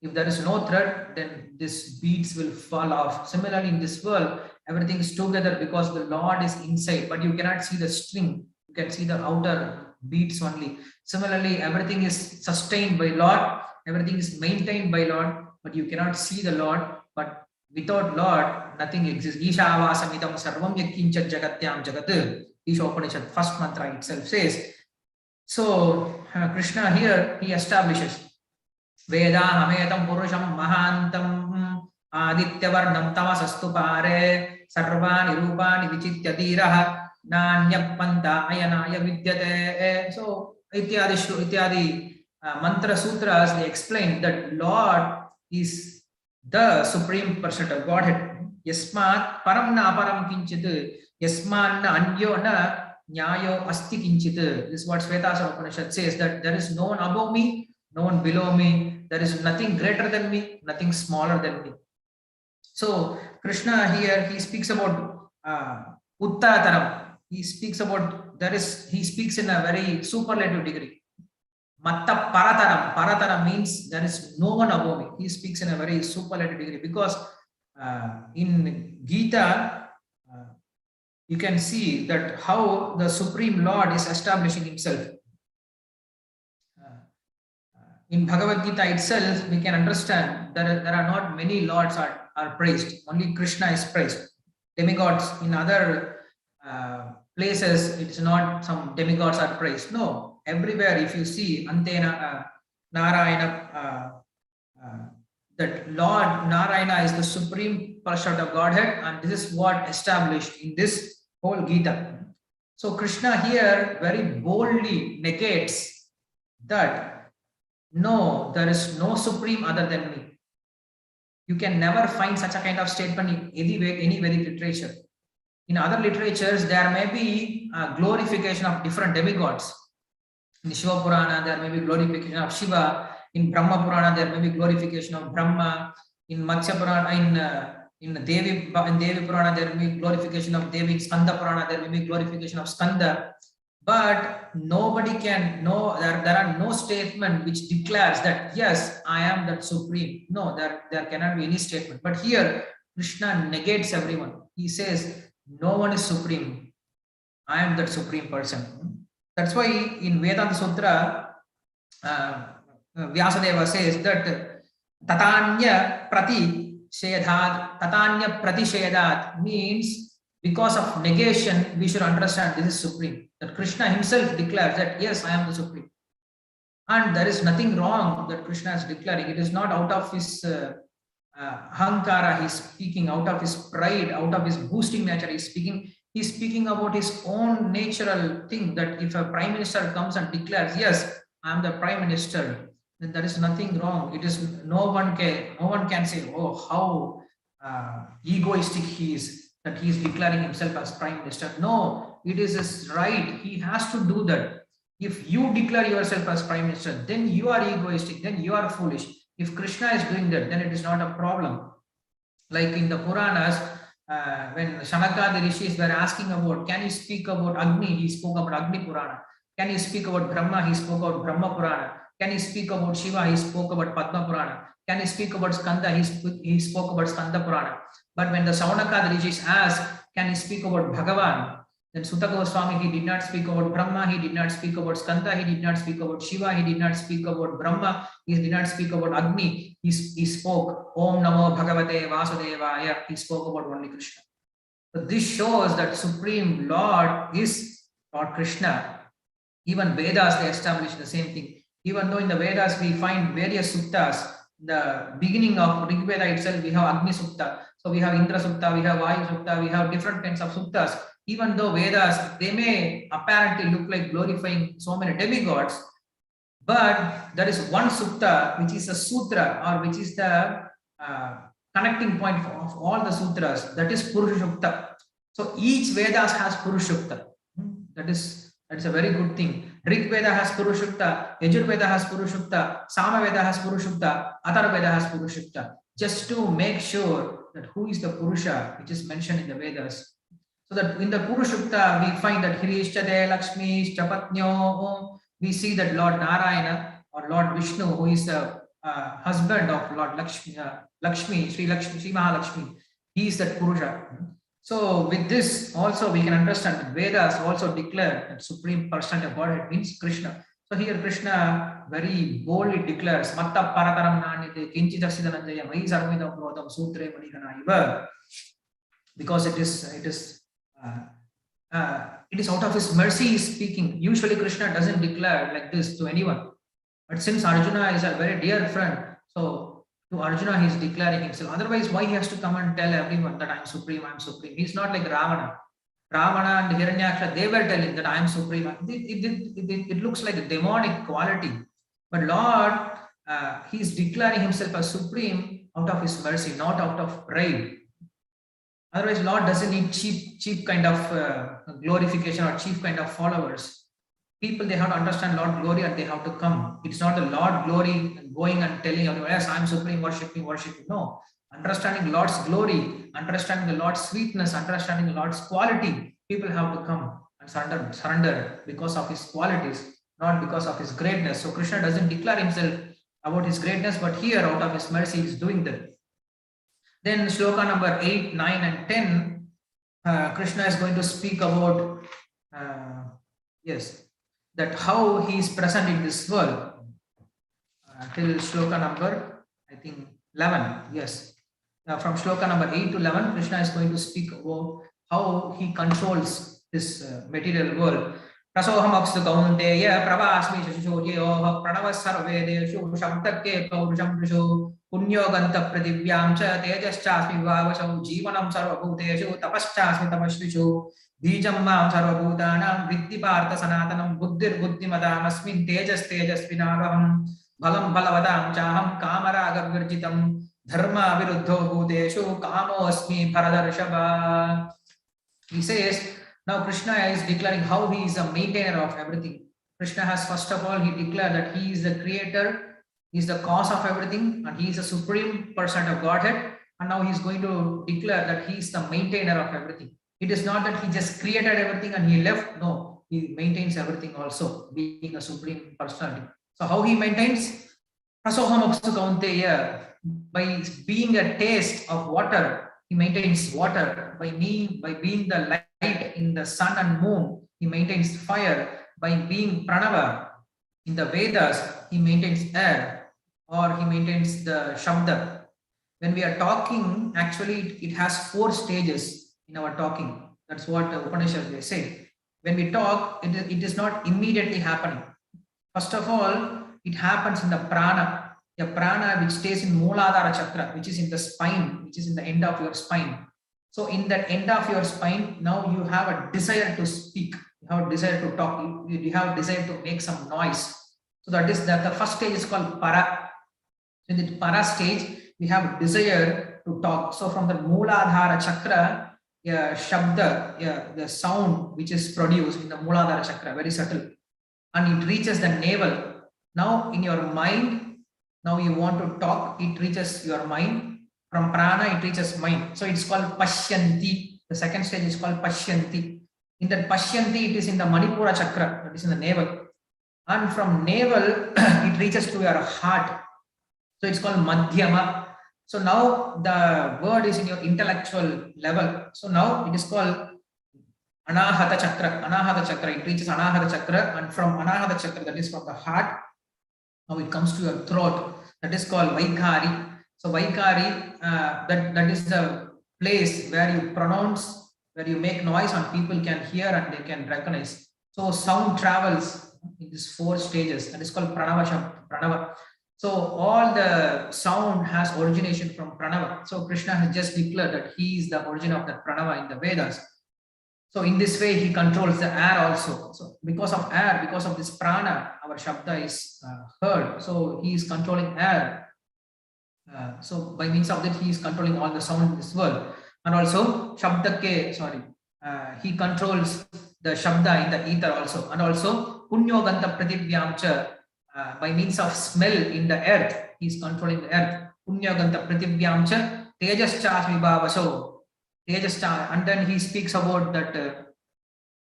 If there is no thread, then these beads will fall off. Similarly, in this world, everything is together because the Lord is inside, but you cannot see the string. You can see the outer beads only. Similarly, everything is sustained by Lord, everything is maintained by Lord, but you cannot see the Lord. But without Lord, nothing exists. Isha avasamidam sarvam yakinchat jagatyam jagat. Isha Upanishad, first mantra itself says. So Krishna here, he establishes Veda hametam purusham mahantam adityavarnam tamasastu pare sarvani rupani vichitya dhiraha Nanyapanta ayanaya vidyate. So ityadi mantra sutras, they explain that Lord is the supreme person of Godhead. Yasmat param na aparam kinchit yasman na anyo na nyayo asti kinchit. This is what Svetasana Upanishad says, that there is no one above me, no one below me, there is nothing greater than me, nothing smaller than me. So Krishna here, he speaks about Uttataram. He speaks about, he speaks in a very superlative degree. Matta parataram. Parataram means there is no one above me. He speaks in a very superlative degree, because in Gita, you can see that how the Supreme Lord is establishing himself. In Bhagavad Gita itself, we can understand that there are not many lords are praised. Only Krishna is praised. Demigods in other places, it's not some demigods are praised. No, everywhere if you see Antena Narayana, that Lord Narayana is the supreme person of Godhead, and this is what established in this whole Gita. So Krishna here very boldly negates that no, there is no supreme other than me. You can never find such a kind of statement in any Vedic literature. In other literatures, there may be a glorification of different demigods. In Shiva Purana, there may be glorification of Shiva. In Brahma Purana, there may be glorification of Brahma. In Matsya Purana, in Devi Purana, there may be glorification of Devi. In Skanda Purana, there may be glorification of Skanda. But nobody can know, there are no statement which declares that, yes, I am that supreme. No, there cannot be any statement. But here, Krishna negates everyone. He says, no one is supreme. I am that supreme person. That's why in Vedanta Sutra, Vyasadeva says that Tatanya Pratishedat means because of negation, we should understand this is supreme. That Krishna himself declares that, yes, I am the supreme. And there is nothing wrong that Krishna is declaring. It is not out of his Hankara, he's speaking out of his pride, out of his boosting nature, he's speaking about his own natural thing, that if a prime minister comes and declares, yes, I am the prime minister, then there is nothing wrong. It is no one can say, oh, how egoistic he is, that he is declaring himself as prime minister. No, it is his right. He has to do that. If you declare yourself as prime minister, then you are egoistic, then you are foolish. If Krishna is doing that, then it is not a problem. Like in the Puranas, when Shanaka the rishis were asking about, can you speak about Agni? He spoke about Agni Purana. Can you speak about Brahma? He spoke about Brahma Purana. Can you speak about Shiva? He spoke about Padma Purana. Can you speak about Skanda? He spoke about Skanda Purana. But when the Saunaka the rishis asked, can you speak about Bhagavan? Then Sutta Goswami, he did not speak about Brahma, he did not speak about Skanda, he did not speak about Shiva, he did not speak about Brahma, he did not speak about Agni. He spoke Om Namo Bhagavate Vasudevaya. He spoke about only Krishna. So this shows that Supreme Lord is Lord Krishna. Even Vedas, they establish the same thing. Even though in the Vedas we find various suttas, the beginning of Rig Veda itself, we have Agni Sutta. So we have Indra Sutta, we have Vayu Sutta, we have different kinds of suttas. Even though Vedas, they may apparently look like glorifying so many demigods, but there is one sutta which is a sutra, or which is the connecting point of all the sutras, that is Purushukta. So each Vedas has Purushukta. That's a very good thing. Rig Veda has Purushukta, Yajur Veda has Purushukta, Sama Veda has Purushukta, Atharva Veda has Purushukta, just to make sure that who is the Purusha which is mentioned in the Vedas. So that in the Purushukta we find that Hirishchade, Lakshmi, Chapatnyo, we see that Lord Narayana or Lord Vishnu, who is the husband of Lord Lakshmi, Sri Mahalakshmi, he is that Purusha. So with this also we can understand that Vedas also declare that Supreme Personality of Godhead means Krishna. So here Krishna very boldly declares Matta Parataram Nanite Kinchidasidhananjaya Mai Sarvamidam Prodam Sutre Manigana Iva, because it is out of his mercy he is speaking. Usually Krishna doesn't declare like this to anyone, but since Arjuna is a very dear friend, so to Arjuna he is declaring himself. Otherwise, why he has to come and tell everyone that I am supreme, I am supreme? He's not like Ravana. Ravana and Hiranyaksha, they were telling that I am supreme. It looks like a demonic quality. But Lord, he is declaring himself as supreme out of his mercy, not out of pride. Otherwise, Lord doesn't need cheap kind of glorification or cheap kind of followers. People, they have to understand Lord glory and they have to come. It's not the Lord glory going and telling everyone, yes, I'm supreme, worship me. No. Understanding Lord's glory, understanding the Lord's sweetness, understanding the Lord's quality, people have to come and surrender because of his qualities, not because of his greatness. So Krishna doesn't declare himself about his greatness, but here out of his mercy he is doing that. Then shloka number 8, 9 and 10, Krishna is going to speak about that how he is present in this world till shloka number, I think, 11. Yes. From shloka number 8 to 11, Krishna is going to speak about how he controls this material world. Prasoham akstu kaunteya pravasmi shashuryoh pranavas sarvedeshu shabdakke paurusham prishu punyo ganta pradivyam cha tejaschasmi vavasau jivanam sarvabhuteshu tapaschasmi tapashvishu Bijam mam sarvabhutanam viddhi partha sanatanam buddhir buddhimadam asmin tejas tejasvinavaham balam balavadam chaham kamaraga virjitam dharma viruddho bhuteshu kamo asmi bharadarshava. He says, now Krishna is declaring how he is a maintainer of everything. Krishna has, first of all, he declared that he is the creator, he is the cause of everything, and he is the supreme person of Godhead. And now he is going to declare that he is the maintainer of everything. It is not that he just created everything and he left. No, he maintains everything also, being a supreme personality. So how he maintains? Prasoham apsu kaunteya. By being a taste of water, he maintains water. By being the light in the sun and moon, he maintains fire. By being pranava in the Vedas, he maintains air, or he maintains the shabda. When we are talking, actually it has 4 stages in our talking. That's what the Upanishad they say. When we talk, it is not immediately happening. First of all, it happens in the prana, which stays in Mooladhara chakra, which is in the spine, which is in the end of your spine. So in that end of your spine, now you have a desire to speak, you have a desire to talk, you have a desire to make some noise. So that is that the first stage is called para. So in the para stage, we have a desire to talk. So from the Mooladhara chakra, shabda, the sound which is produced in the Mooladhara chakra, very subtle, and it reaches the navel. Now in your mind, now you want to talk, it reaches your mind. From prana, it reaches mind. So it's called pashyanti. The second stage is called pashyanti. In that pashyanti, it is in the Manipura chakra, that is in the navel. And from navel, it reaches to your heart. So it's called madhyama. So now the word is in your intellectual level. So now it is called Anahata chakra, it reaches Anahata chakra, and from Anahata chakra, that is from the heart, now it comes to your throat, that is called Vaikari. So Vaikari, that is the place where you pronounce, where you make noise and people can hear and they can recognize. So sound travels in these 4 stages, that is called Pranava. So all the sound has origination from Pranava. So Krishna has just declared that he is the origin of that Pranava in the Vedas. So in this way, he controls the air also. So because of air, because of this prana, our Shabda is heard. So he is controlling air. So by means of that, he is controlling all the sound in this world. And also, he controls the Shabda in the ether also. And also, Punyoganta Pratibhyamcha, by means of smell in the earth, he is controlling the earth. Punyoganta Pratibhyamcha, Tejas Chasmi Bhavaso. And then he speaks about that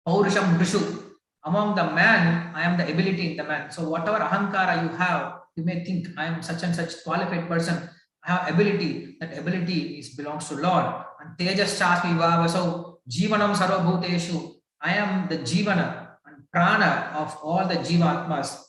Paurusham Drishu. Among the man, I am the ability in the man. So whatever ahankara you have, you may think I am such and such qualified person. I have ability. That ability belongs to Lord. And Tejas Chasmi Vavaso Jivanam Sarvabhuteshu. I am the Jivana and Prana of all the Jivatmas.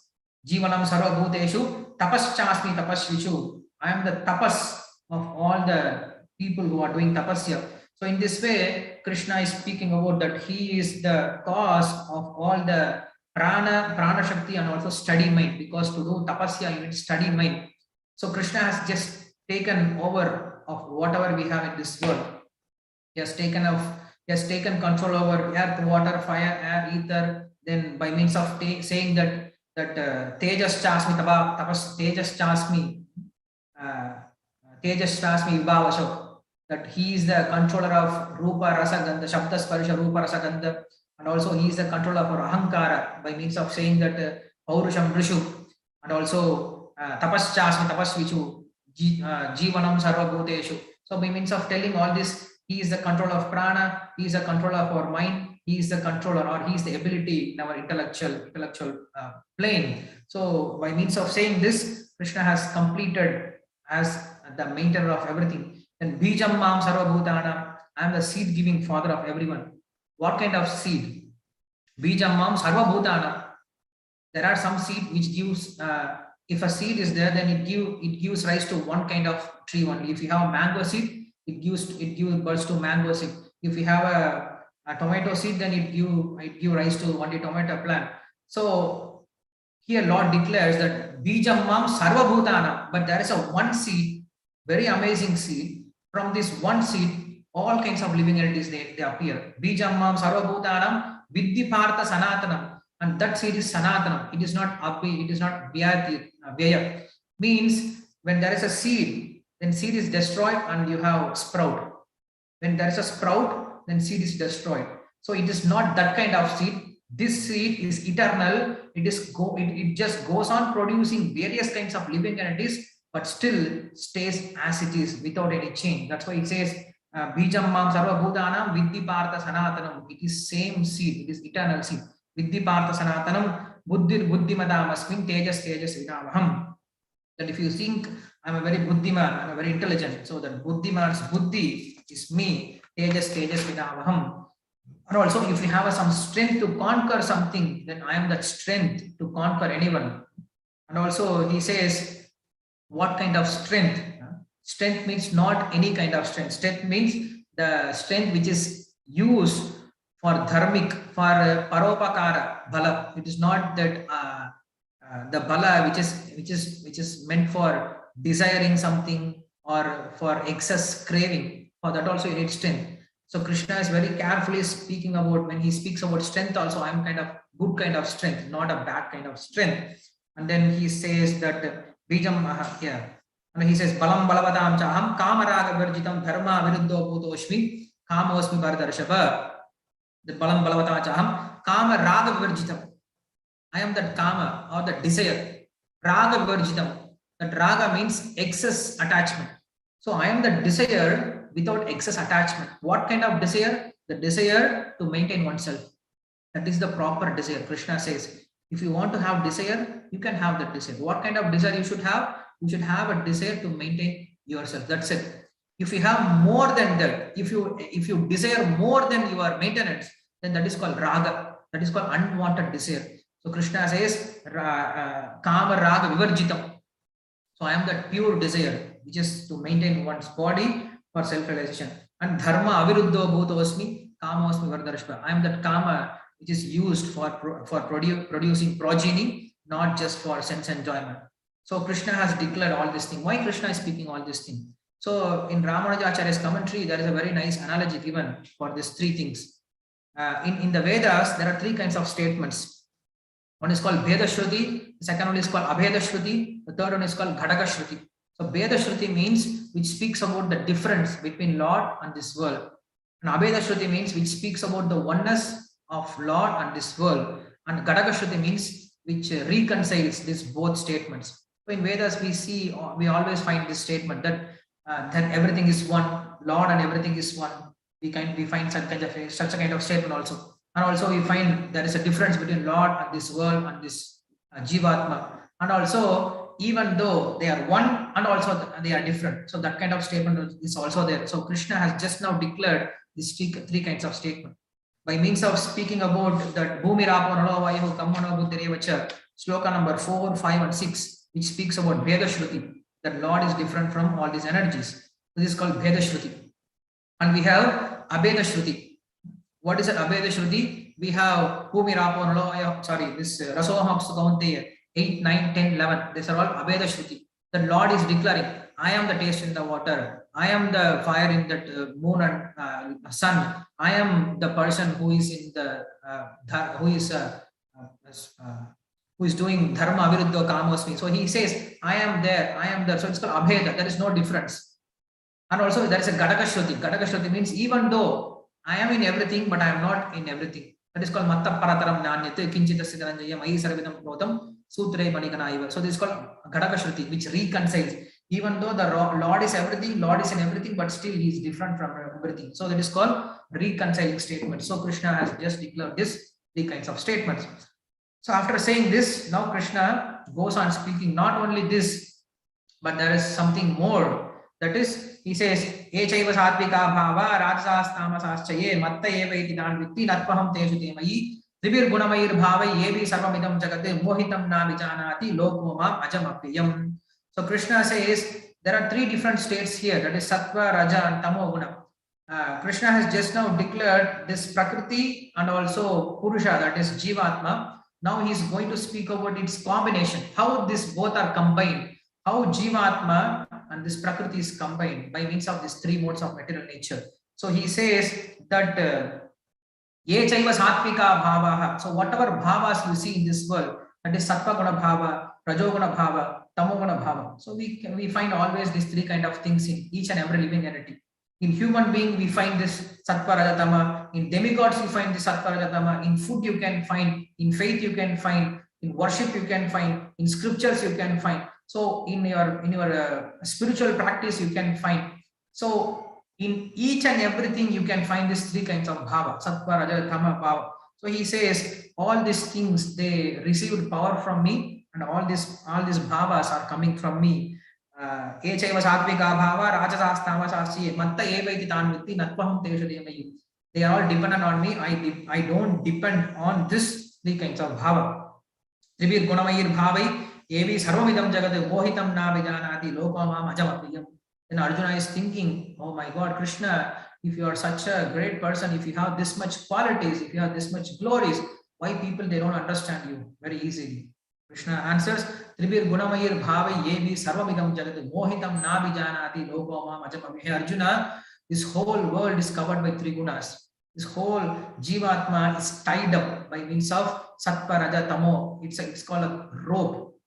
Jivanam Sarvabhuteshu Tapas Chasmi Tapasvishu. I am the tapas of all the people who are doing tapasya. So in this way, Krishna is speaking about that he is the cause of all the prana shakti and also study mind, because to do tapasya you need study mind. So Krishna has just taken over of whatever we have in this world. He has taken control over earth, water, fire, air, ether. Then by means of saying that Tejas Chasmi tapas Tejas Chasmi Vibhavasho, that he is the controller of Rupa Rasa Gandha, Shabda Sparsha Rupa Rasa Gandha, and also he is the controller of Ahankara by means of saying that Paurusham Drishu, and also Tapas Chasmi Tapasvichu, Jivanam Sarva Bhuteshu. So by means of telling all this, he is the controller of prana, he is the controller of our mind, he is the controller, or he is the ability in our intellectual plane. So by means of saying this, Krishna has completed as the maintainer of everything. Then Bijam Mam Sarva Bhutana, I am the seed giving father of everyone. What kind of seed? Bijam Mam Sarva Bhutana. There are some seed which gives, if a seed is there, then it gives rise to one kind of tree only. If you have a mango seed, it gives birth to mango seed. If you have a tomato seed, then it give rise to only tomato plant. So here Lord declares that Bijam Mam Sarva Bhutana, but there is a one seed, very amazing seed. From this one seed, all kinds of living entities they appear. Bijam Mam Sarva Bhutanam Vidhi Partha Sanatanam, and that seed is Sanatanam. It is not Abhi, it is not Vyaya. Means when there is a seed, then seed is destroyed and you have sprout. When there is a sprout, then seed is destroyed. So it is not that kind of seed. This seed is eternal. It just goes on producing various kinds of living entities, but still stays as it is without any change. That's why it says Bijam Mam Sarva Bhutanam Vidhi Partha Sanatanam. It is same seed, it is eternal seed. Vidhi Partha Sanatanam Buddhimadam Asmin Tejas Vinavaham. That if you think I'm a very Buddhiman, I'm a very intelligent, so that Buddhiman's Buddhi is me, Tejas Vinavaham. And also if you have some strength to conquer something, then I am that strength to conquer anyone. And also he says, what kind of strength? Strength means not any kind of strength. Strength means the strength which is used for dharmic, for paropakara bala. It is not that the bala which is meant for desiring something or for excess craving. For that also you need strength. So Krishna is very carefully speaking about, when he speaks about strength also, I am kind of good kind of strength, not a bad kind of strength. And then he says that Bijam, and he says Balam Balavadam Chaham Kamaraga Virjitam Dharma Viruddho Bhutoshmi Kamosmi Bhardarshava. The Balam Balavadam Chaham Kama Raga Virjitam. I am that Kama or the desire. Raga Virjitam. That Raga means excess attachment. So I am the desire without excess attachment. What kind of desire? The desire to maintain oneself. That is the proper desire. Krishna says, if you want to have desire, you can have that desire. What kind of desire you should have? You should have a desire to maintain yourself. That's it. If you have more than that, if you desire more than your maintenance, then that is called raga. That is called unwanted desire. So Krishna says, kama raga vivarjitam. So I am that pure desire, which is to maintain one's body for self-realization. And dharma aviruddho bhutosmi, kama osmi vardarashva. I am that kama which is used for producing progeny, not just for sense enjoyment. So Krishna has declared all this thing. Why Krishna is speaking all this thing? So in Ramanujacharya's commentary, there is a very nice analogy given for these three things. In the Vedas, there are three kinds of statements. One is called Veda Shruti, the second one is called Abheda Shruti, the third one is called Ghadaka Shruti. So Veda Shruti means which speaks about the difference between Lord and this world. And Abheda Shruti means which speaks about the oneness of Lord and this world. And Ghadaka Shruti means which reconciles these both statements. So in Vedas, we always find this statement that everything is one, Lord and everything is one. We find such a kind of statement also. And also we find there is a difference between Lord and this world and this Jivatma. And also, even though they are one and also they are different. So that kind of statement is also there. So Krishna has just now declared these three kinds of statement. By means of speaking about that Bhumi Rapo Nalo Vayu Kammano Buddhirevacha, sloka number 4, 5 and 6, which speaks about Veda Shruti, that Lord is different from all these energies. This is called Veda Shruti. And we have Abheda Shruti. What is an Abheda Shruti? We have Bhumi Rapo Nalo, this Rasoham Sukhaunteya, 8, 9, 10, 11. These are all Abheda Shruti. The Lord is declaring, I am the taste in the water. I am the fire in that moon and sun. I am the person who is in the who is doing dharma aviruddho kamosmi. So he says, I am there, I am there. So it's called Abheda. There is no difference. And also there is a Ghadaka Shruti. Ghadaka Shruti means even though I am in everything, but I am not in everything. That is called Matta Parataram Nanyate Kinchita Siddhanjaya Mai Sarvidam Protam Sutre Manikanaiva. So this is called Ghadaka Shruti, which reconciles. Even though the Lord is everything, Lord is in everything, but still he is different from everything. So that is called reconciling statement. So Krishna has just declared this three kinds of statements. So after saying this, now Krishna goes on speaking not only this, but there is something more. That is, he says, Echaiva satvika bhava rajasas tamasaschaye matta eva iti danvitti natpaham teshu temai tribir gunamair bhavai yevi sarvamidam jagate mohitam na vijanati loko mam ajam apiyam. So Krishna says there are three different states here, that is Sattva, Raja and Tamo Guna. Krishna has just now declared this Prakriti and also Purusha, that is Jivatma. Now he is going to speak about its combination, how these both are combined, how Jivatma and this Prakriti is combined by means of these three modes of material nature. So he says that Ye chaiva satvika bhavaha. So whatever bhavas you see in this world, that is Sattva Guna Bhava, Rajoguna Bhava, Tamoguna Bhava. So we find always these three kind of things in each and every living entity. In human being, we find this Sattva Rajatama. In demigods, you find this Sattva Rajatama. In food, you can find. In faith, you can find. In worship, you can find. In scriptures, you can find. So in your spiritual practice, you can find. So in each and everything, you can find these three kinds of bhava, Sattva, Raja, Tama, Bhava. So he says, all these things, they received power from me, and all these bhavas are coming from me. Echaiva satvika bhava rajasas tamasas matta eva iti tanvitti natpaham teshu demayi. They are all dependent on me. I don't depend on this three kinds of bhava. Tribir gunamair bhavai evi sarvamidam jagat mohitam na vijanati lokamam ajamapiyam. Then Arjuna is thinking, oh my God, Krishna, if you are such a great person, if you have this much qualities, if you have this much glories, why people, they don't understand you very easily? Krishna answers, Tribir Gunamayir Bhava Yevi Sarvamidam Jagat Mohitam Nabijanati Lokoma Majapami. Hey Arjuna, this whole world is covered by three gunas. This whole Jivatma is tied up by means of Sattva, Raja, Tamo. It's called a rope.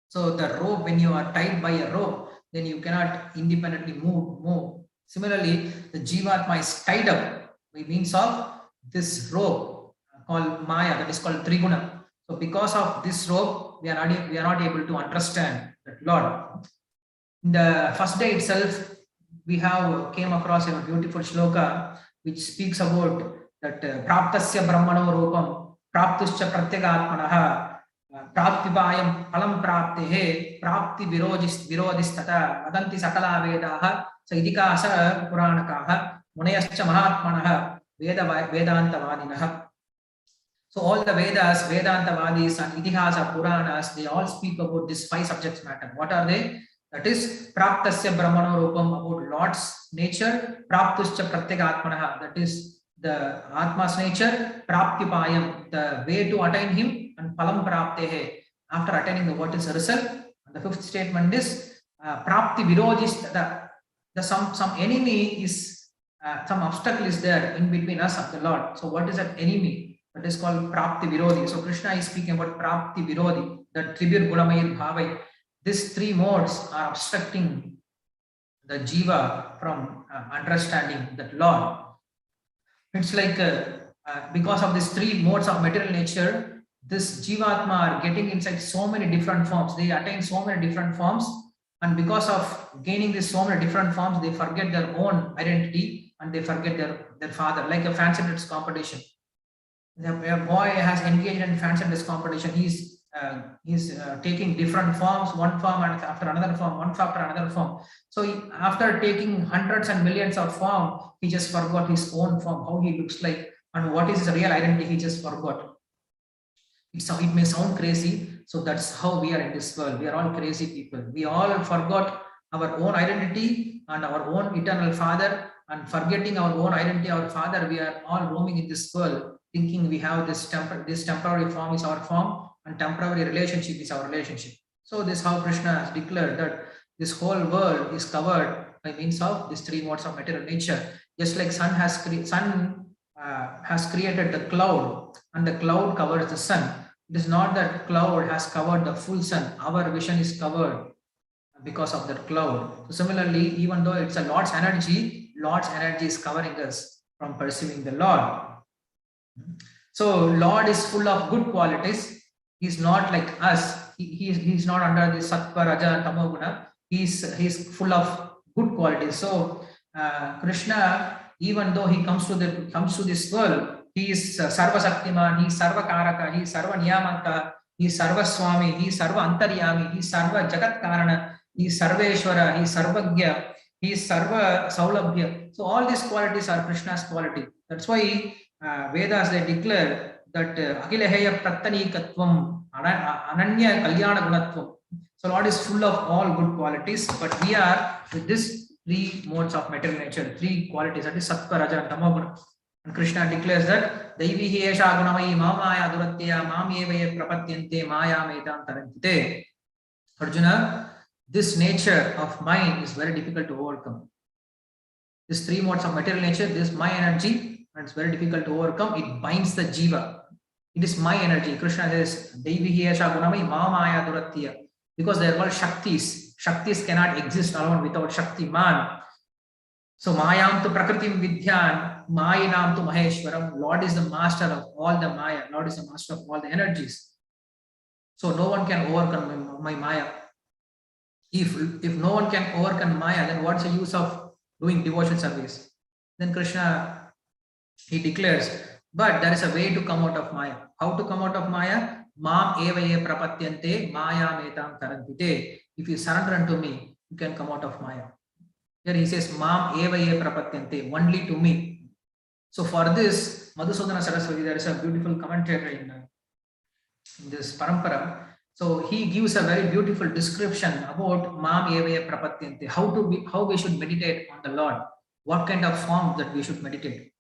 So the rope, when you are tied by a rope, then you cannot independently move. Similarly, the Jivatma is tied up by means of this rope called Maya, that is called Triguna. So because of this rope, we are not able to understand that Lord. In the first day itself, we came across a beautiful shloka which speaks about that Praptasya Brahmano Rupam, Praptuscha Pratyagatmanaha, Praptipayam Palam Praptehe, Prapti Virodistata, Adanti Sakala Vedaha, Saidikasa Puranakaha, Munayascha Mahatmanaha, Vedantavadinah. So all the Vedas, Vedantavadis and Itihasa, Puranas, they all speak about these 5 subjects matter. What are they? That is Praptasya Brahmano Rupam, about Lord's nature, Praptuscha Pratyagatmanaha, that is the Atma's nature, Praptipayam, the way to attain him, and Palam Praptehe, after attaining the what is the result. And the 5th statement is Prapti Virodhis, some enemy is, some obstacle is there in between us and the Lord. So what is that enemy? That is called Prapti Virodhi. So Krishna is speaking about Prapti Virodhi, the Tribir Gunamayir Bhavai. These 3 modes are obstructing the Jiva from understanding that Lord. It's like because of these 3 modes of material nature, this Jivatma are getting inside so many different forms. They attain so many different forms, and because of gaining these so many different forms, they forget their own identity and they forget their father, like a fancy dress competition. The boy has engaged in fancy dress competition. He's taking different forms, one form and after another form, one form after another form. So after taking hundreds and millions of forms, he just forgot his own form, how he looks like, and what is his real identity. He just forgot. It may sound crazy. So that's how we are in this world. We are all crazy people. We all forgot our own identity and our own eternal Father, and forgetting our own identity, our Father, we are all roaming in this world, thinking we have this temporary form is our form and temporary relationship is our relationship. So this is how Krishna has declared that this whole world is covered by means of these 3 modes of material nature. Just like sun has created the cloud, and the cloud covers the sun. It is not that cloud has covered the full sun. Our vision is covered because of that cloud. So similarly, even though it's a Lord's energy is covering us from perceiving the Lord. So Lord is full of good qualities. He's not like us. He's not under the Sattva, Raja, Tamoguna. He's full of good qualities. So Krishna, even though he comes to this world, he is Sarva Shaktiman, he is Sarva Karaka, he is Sarva Niyamaka, he is Sarva Swami, he is Sarva Antaryami, he is Sarva Jagat Karana, he is Sarveshwara, he is Sarvagya, he is Sarva Saulabhya. So all these qualities are Krishna's quality. That's why Vedas, they declare that Akhilaheya Prattanikatvam Ananya Kalyana Gunatvam. So Lord is full of all good qualities, but we are with this 3 modes of material nature, 3 qualities, that is Sattva, Raja, and Tamoguna. And Krishna declares that Daivihi Esha Gunamayi Mamaya Duratya Mamyevaye Prapatyante Maya Metam Tarantite. Arjuna, this nature of mine is very difficult to overcome. These 3 modes of material nature, this is my energy, and it's very difficult to overcome. It binds the jiva. It is my energy. Krishna says, Devihi Esha Gunamai Mamaya Duratya. Because they are all Shaktis. Shaktis cannot exist alone without Shakti Man. So Mayam tu Prakritim Vidyan, Mayinam tu Maheshwaram. Lord is the master of all the Maya. Lord is the master of all the energies. So no one can overcome my Maya. If no one can overcome Maya, then what's the use of doing devotion service? Then Krishna, he declares, but there is a way to come out of Maya. How to come out of Maya? Mam evaye prapatyante Maya metam tarantite. If you surrender unto me, you can come out of Maya. Here he says, Mam evaye prapatyante, only to me. So for this, Madhusudana Saraswati, there is a beautiful commentary in this parampara. So he gives a very beautiful description about Mam evaye prapatyante, how we should meditate on the Lord, what kind of form that we should meditate.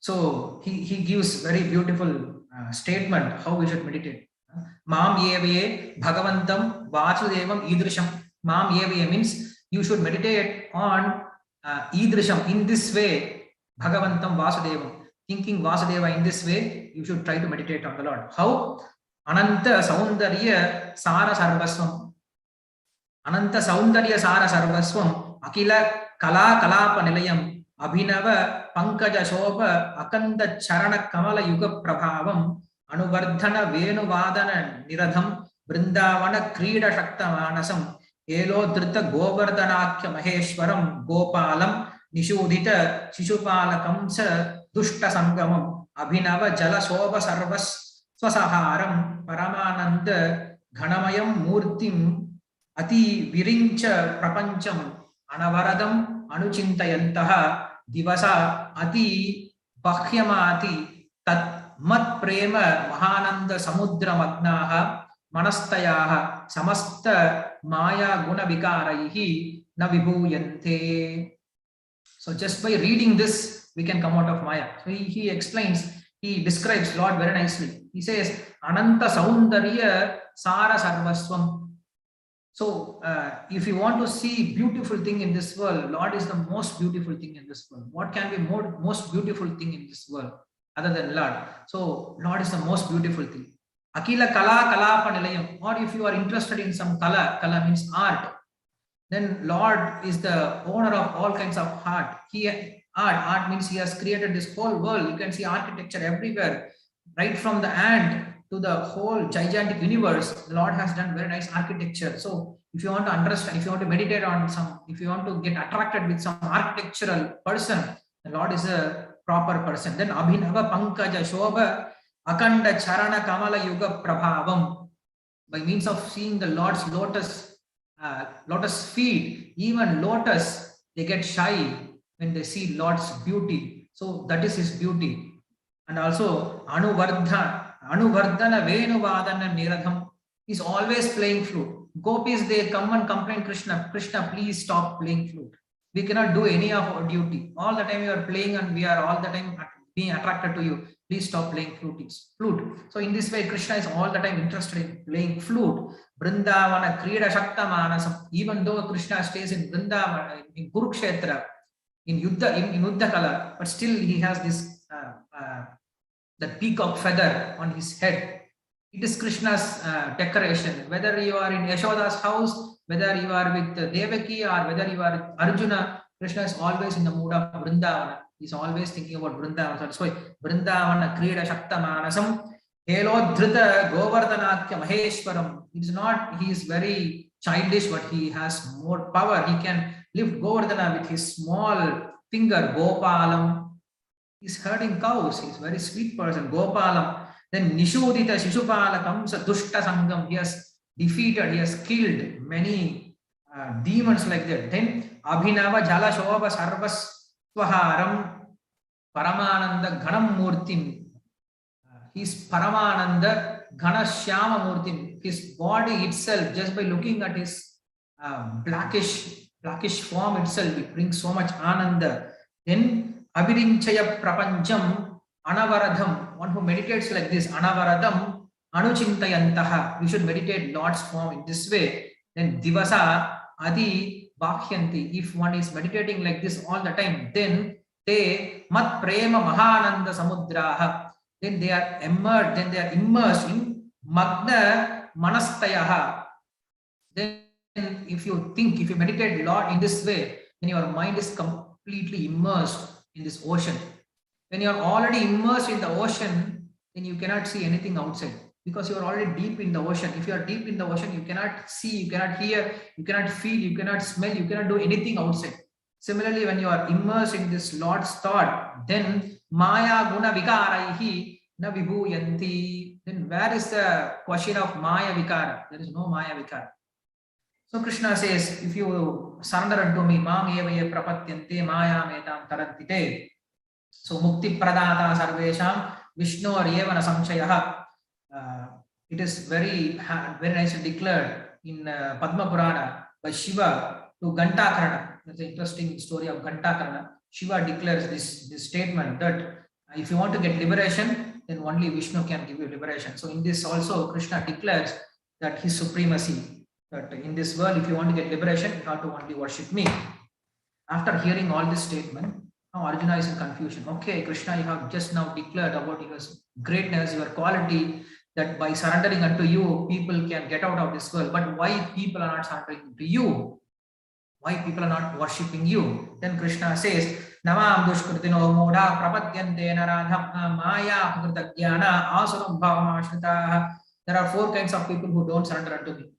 So he gives very beautiful statement how we should meditate. Mam evaye bhagavantam vasudevam idrisham. Mam evaye means you should meditate on idrisham, in this way, bhagavantam vasudevam, thinking Vasudeva in this way. You should try to meditate on the Lord. How? Ananta Saundarya Sara Sarvaswam. Ananta Saundarya Sara Sarvaswam Akila Kala Kalapa Nilayam Abhinava Pankaja Shobha Akanda Charana Kamala Yuga Prabhavam Anuvardhana Venuvadana Niradham Vrindavana Krida Shakta Manasam Elo Drita Govardhanakya Maheshwaram Gopalam Nishudita Shishupala Kamsa Dushta Sangamam Abhinava Jala Shobha Sarvas Swasaharam Paramananda Ganamayam Murtim Ati Virincha Prapancham Anavaradam Anuchintayantaha Divasa Ati bahyamati tat mat prema mahananda samudra magnaha manastayaha samasta maya guna vikaraihi na vibhuyante. So just by reading this, we can come out of Maya. So he explains, he describes Lord very nicely. He says, Ananta Saundarya Sara Sarvaswam. So if you want to see beautiful thing in this world, Lord is the most beautiful thing in this world. What can be most beautiful thing in this world other than Lord? So Lord is the most beautiful thing. Akila Kala Kalapa Nilayam. Or if you are interested in some kala means art, then Lord is the owner of all kinds of art. Art means he has created this whole world. You can see architecture everywhere, right from the ant to the whole gigantic universe. Lord has done very nice architecture. So if you want to understand, if you want to meditate on some, if you want to get attracted with some architectural person, the Lord is a proper person. Then Abhinava Pankaja Shobha Akanda Charana Kamala Yuga Prabhavam. By means of seeing the Lord's lotus feet, even lotus, they get shy when they see Lord's beauty. So that is his beauty. And also Anuvardhana Venuvadana Niradham is always playing flute. Gopis, they come and complain Krishna, please stop playing flute. We cannot do any of our duty. All the time you are playing and we are all the time being attracted to you. Please stop playing flute. So in this way, Krishna is all the time interested in playing flute. Vrindavana Krida Shakta Manasam. Even though Krishna stays in Vrindavana, in Kurukshetra, in Yuddha, but still he has this the peacock feather on his head. It is Krishna's decoration. Whether you are in Yashoda's house, whether you are with Devaki or whether you are with Arjuna, Krishna is always in the mood of Vrindavana. He's always thinking about Vrindavana. That's why Vrindavana Krida Shakta Manasam Helodhrita Govardhanakya Maheshwaram. It's not, he is very childish, but he has more power. He can lift Govardhana with his small finger. Gopalam. He's herding cows. He's a very sweet person. Gopalam. Then Nishodita Shishupala comes a Dushta Sangam. He has defeated, he has killed many demons like that. Then Abhinava Jala Shobha Sarvaswaharam Paramananda Ghanam Murtim. His Paramananda Ghana Shyama Murtim. His body itself, just by looking at his blackish form itself, it brings so much ananda. Then Abhirinchaya Prapancham Anavaradham. One who meditates like this, Anavaradham Anuchintayantaha. We should meditate Lord's form in this way. Then Divasa Adi Bhakyanti. If one is meditating like this all the time, then they Mat Prema Mahananda Samudraha. Then they are immersed in Magna Manastayaha. Then if you meditate Lord in this way, then your mind is completely immersed in this ocean. When you are already immersed in the ocean, then you cannot see anything outside because you are already deep in the ocean. If you are deep in the ocean, you cannot see, you cannot hear, you cannot feel, you cannot smell, you cannot do anything outside. Similarly, when you are immersed in this Lord's thought, then Maya Guna Vikaraihi na Vibhuyanti. Then where is the question of Maya Vikara? There is no Maya Vikara. So Krishna says, if you surrender unto me, Mam Evaye Prapatyante Maya Metam Tarantite. So Mukti Pradata Sarvesham Vishnu or Yevana Samshayaha. It is very nicely declared in Padma Purana by Shiva to Gantakarna. That's an interesting story of Gantakarna. Shiva declares this statement that if you want to get liberation, then only Vishnu can give you liberation. So in this also Krishna declares that his supremacy, that in this world, if you want to get liberation, you have to only worship me. After hearing all this statement, now Arjuna is in confusion. Okay, Krishna, you have just now declared about your greatness, your quality, that by surrendering unto you, people can get out of this world. But why people are not surrendering to you? Why people are not worshipping you? Then Krishna says, Namam Dushkritino Moda Prapadyante Naradham Maya Pakrita Jnana Asuram Bhavamashritah. There are 4 kinds of people who don't surrender unto me.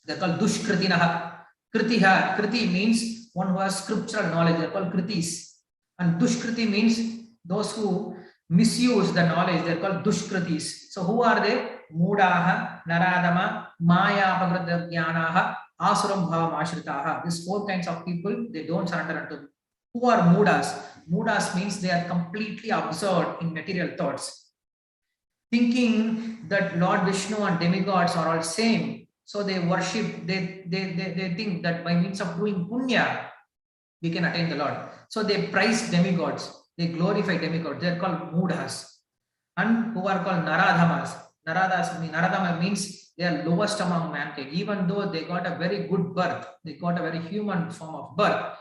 They are called Dushkritinaha. Kritiha. Kriti means one who has scriptural knowledge. They are called Kritis. And Dushkriti means those who misuse the knowledge. They are called Dushkritis. So who are they? Mudaha, Naradama, Maya Pakrita Jnanaha, Asuram Bhavam Ashritaha. These 4 kinds of people, they don't surrender unto me. Who are mudas? Mudas means they are completely absorbed in material thoughts, thinking that Lord Vishnu and demigods are all same. So they worship, they think that by means of doing punya, we can attain the Lord. So they praise demigods, they glorify demigods. They are called mudas. And who are called naradhamas. Naradhama means they are lowest among mankind. Even though they got a very good birth, they got a very human form of birth.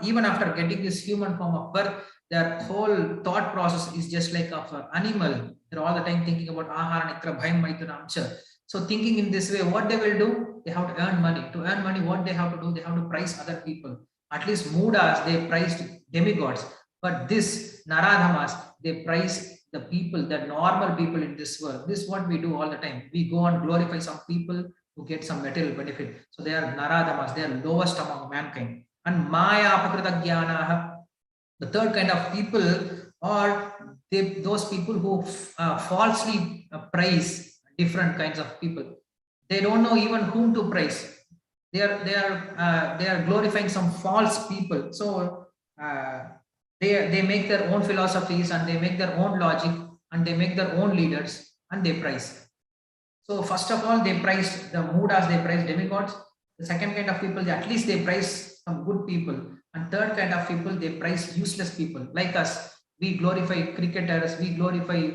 Even after getting this human form of birth, their whole thought process is just like of an animal. They're all the time thinking about ahara nitra bhayam maitunamcha. So thinking in this way, what they will do? They have to earn money. To earn money, what they have to do? They have to price other people. At least mudas, they praised demigods. But this naradhamas, they praise the people, the normal people in this world. This is what we do all the time. We go and glorify some people who get some material benefit. So they are naradamas, they are lowest among mankind. And maya apakrita jnana, the third kind of people are those people who falsely praise different kinds of people. They don't know even whom to praise. They are glorifying some false people. So they make their own philosophies and they make their own logic and they make their own leaders and they praise. So first of all, they praise the mudas, they praise demigods. The second kind of people, at least they praise some good people. And third kind of people, they praise useless people like us. We glorify cricketers, we glorify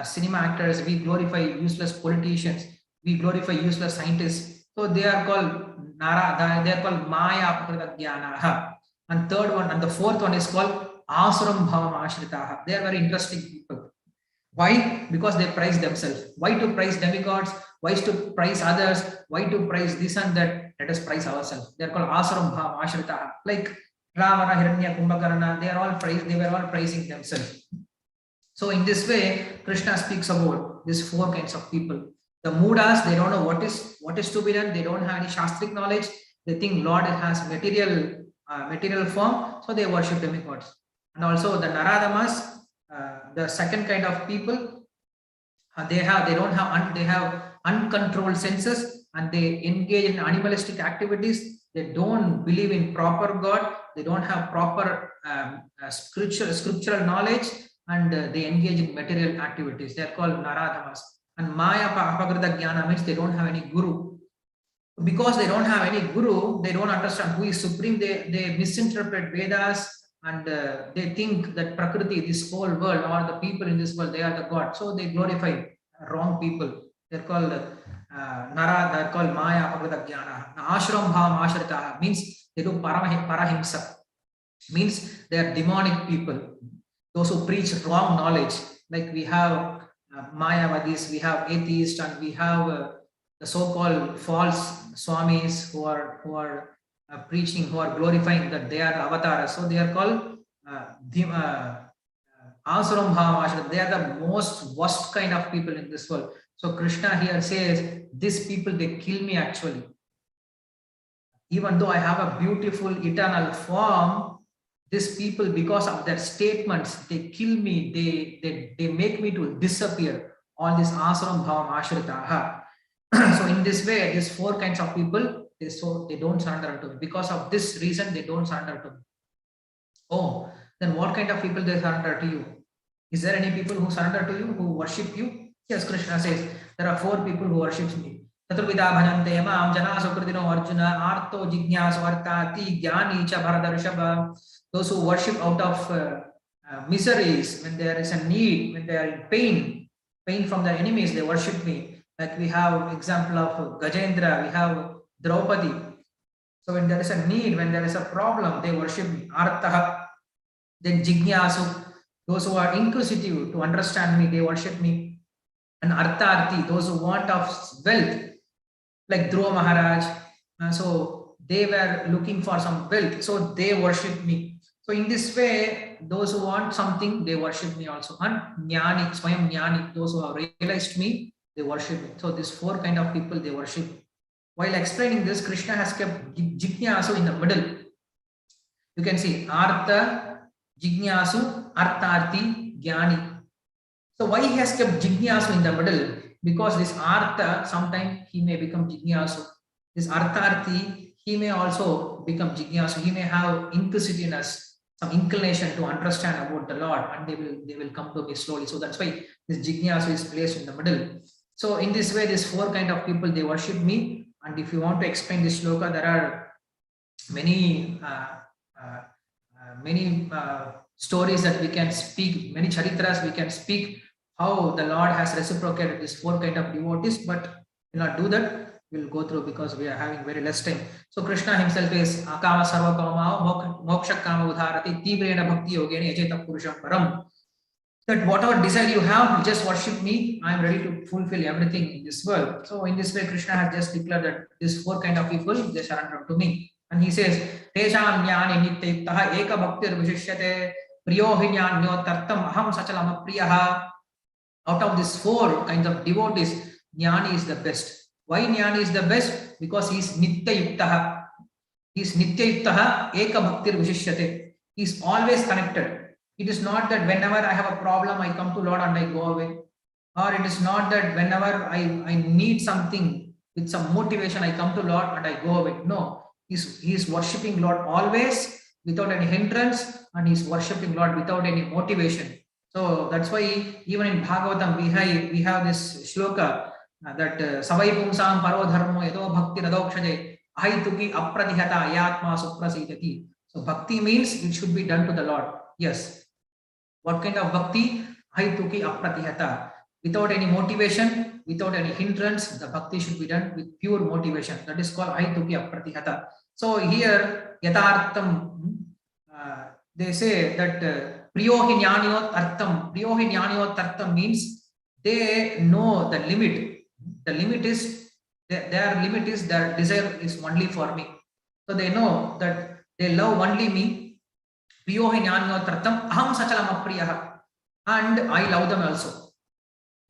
cinema actors, we glorify useless politicians, we glorify useless scientists. So they are called Nara, they are called Maya Apakrita Jnana. And third one, and the fourth one is called Asuram Bhavam Ashritaha. They are very interesting people. Why? Because they praise themselves. Why to praise demigods? Why to praise others? Why to praise this and that? Let us praise ourselves. They are called Asuram Bhavam Ashritaha. Like Ravana, Hiranya, Kumbhakarna, they were all praising themselves. So in this way, Krishna speaks about these four kinds of people. The mudas, they don't know what is to be done. They don't have any shastric knowledge. They think Lord has material form, so they worship demigods. And also the naradamas, the second kind of people, they have uncontrolled senses and they engage in animalistic activities. They don't believe in proper God. They don't have proper scriptural knowledge, and they engage in material activities. They are called naradamas. And maya apakrita jnana means they don't have any guru. Because they don't have any guru, they don't understand who is supreme. They misinterpret Vedas and they think that Prakriti, this whole world, or the people in this world, they are the God. So they glorify wrong people. They're called they're called Maya Apakrita Jnana. Ashram Bhavam Ashritaha means they do parahimsa. Means they are demonic people. Those who preach wrong knowledge. Like we have Mayavadis, we have atheists, and we have the so-called false swamis who are preaching, who are glorifying that they are avatars. So they are called Asuram Bhavam. They are the most worst kind of people in this world. So Krishna here says, these people, they kill me actually. Even though I have a beautiful eternal form, these people, because of their statements, they kill me. They make me to disappear. All this Asuram Bhavam Ashritaha. So in this way, these four kinds of people, they don't surrender to me. Because of this reason, they don't surrender to me. Oh, then what kind of people they surrender to you? Is there any people who surrender to you, who worship you? Yes, Krishna says, there are four people who worship me. Taturvida bhanante yamam jana sukritino arjuna arto jignasu artati jnani cha bharadarshabha. Those who worship out of miseries, when there is a need, when they are in pain from their enemies, they worship me. Like we have example of Gajendra, we have Draupadi. So when there is a need, when there is a problem, they worship me. Artha. Then Jignasu, those who are inquisitive to understand me, they worship me. And Artharthi, those who want of wealth, like Dhruva Maharaj. So they were looking for some wealth, so they worship me. So in this way, those who want something, they worship me also. And Jnani, Swayam Jnani, those who have realized me, they worship me. So these four kind of people, they worship me. While explaining this, Krishna has kept Jignasu in the middle. You can see Artha, Jignasu, Artharthi, Jnani. So why he has kept Jignasu in the middle? Because this Artha, sometimes he may become Jignasu. This Artharthi, he may also become Jignasu. He may have inquisitiveness. some inclination to understand about the Lord, and they will come to me slowly. So that's why this jignasu is placed in the middle. So in this way, these four kind of people, they worship me. And if you want to explain this shloka, there are many stories that we can speak, many charitras we can speak, how the Lord has reciprocated these four kind of devotees, but will not do that. We'll go through because we are having very less time. So Krishna himself is akama sarva kama moksha kama udharati tivrena bhakti yogena yajeta purusham param. That whatever desire you have, just worship me. I am ready to fulfill everything in this world. So in this way, Krishna has just declared that these four kind of people, they surrender to me. And he says, Tesham jnani nityayuktaha eka bhaktir vishishyate priyo hi jnanyo tartam aham sachalam apriyaha. Out of these four kinds of devotees, jnani is the best. Why jnani is the best? Because he is nityayuktaha. He is nityayuktaha eka bhaktir vishishyate. He is always connected. It is not that whenever I have a problem, I come to Lord and I go away. Or it is not that whenever I need something with some motivation, I come to Lord and I go away. No, he is worshipping Lord always without any hindrance, and he is worshipping Lord without any motivation. So that's why even in Bhagavatam we have this shloka that Savai Pumsam Paro Dharmo Yado Bhakti Radokshade Ahituki Apratihata Ayatma Suprasitati. So bhakti means it should be done to the Lord. Yes. What kind of bhakti? Ahituki apratihata. Without any motivation, without any hindrance, the bhakti should be done with pure motivation. That is called ahituki apratihata. So here, yatartham, they say that priyohi jnaniyot artham. Priyohi jnaniyot artham means they know the limit. The limit is, their limit is, their desire is only for me. So they know that they love only me. And I love them also.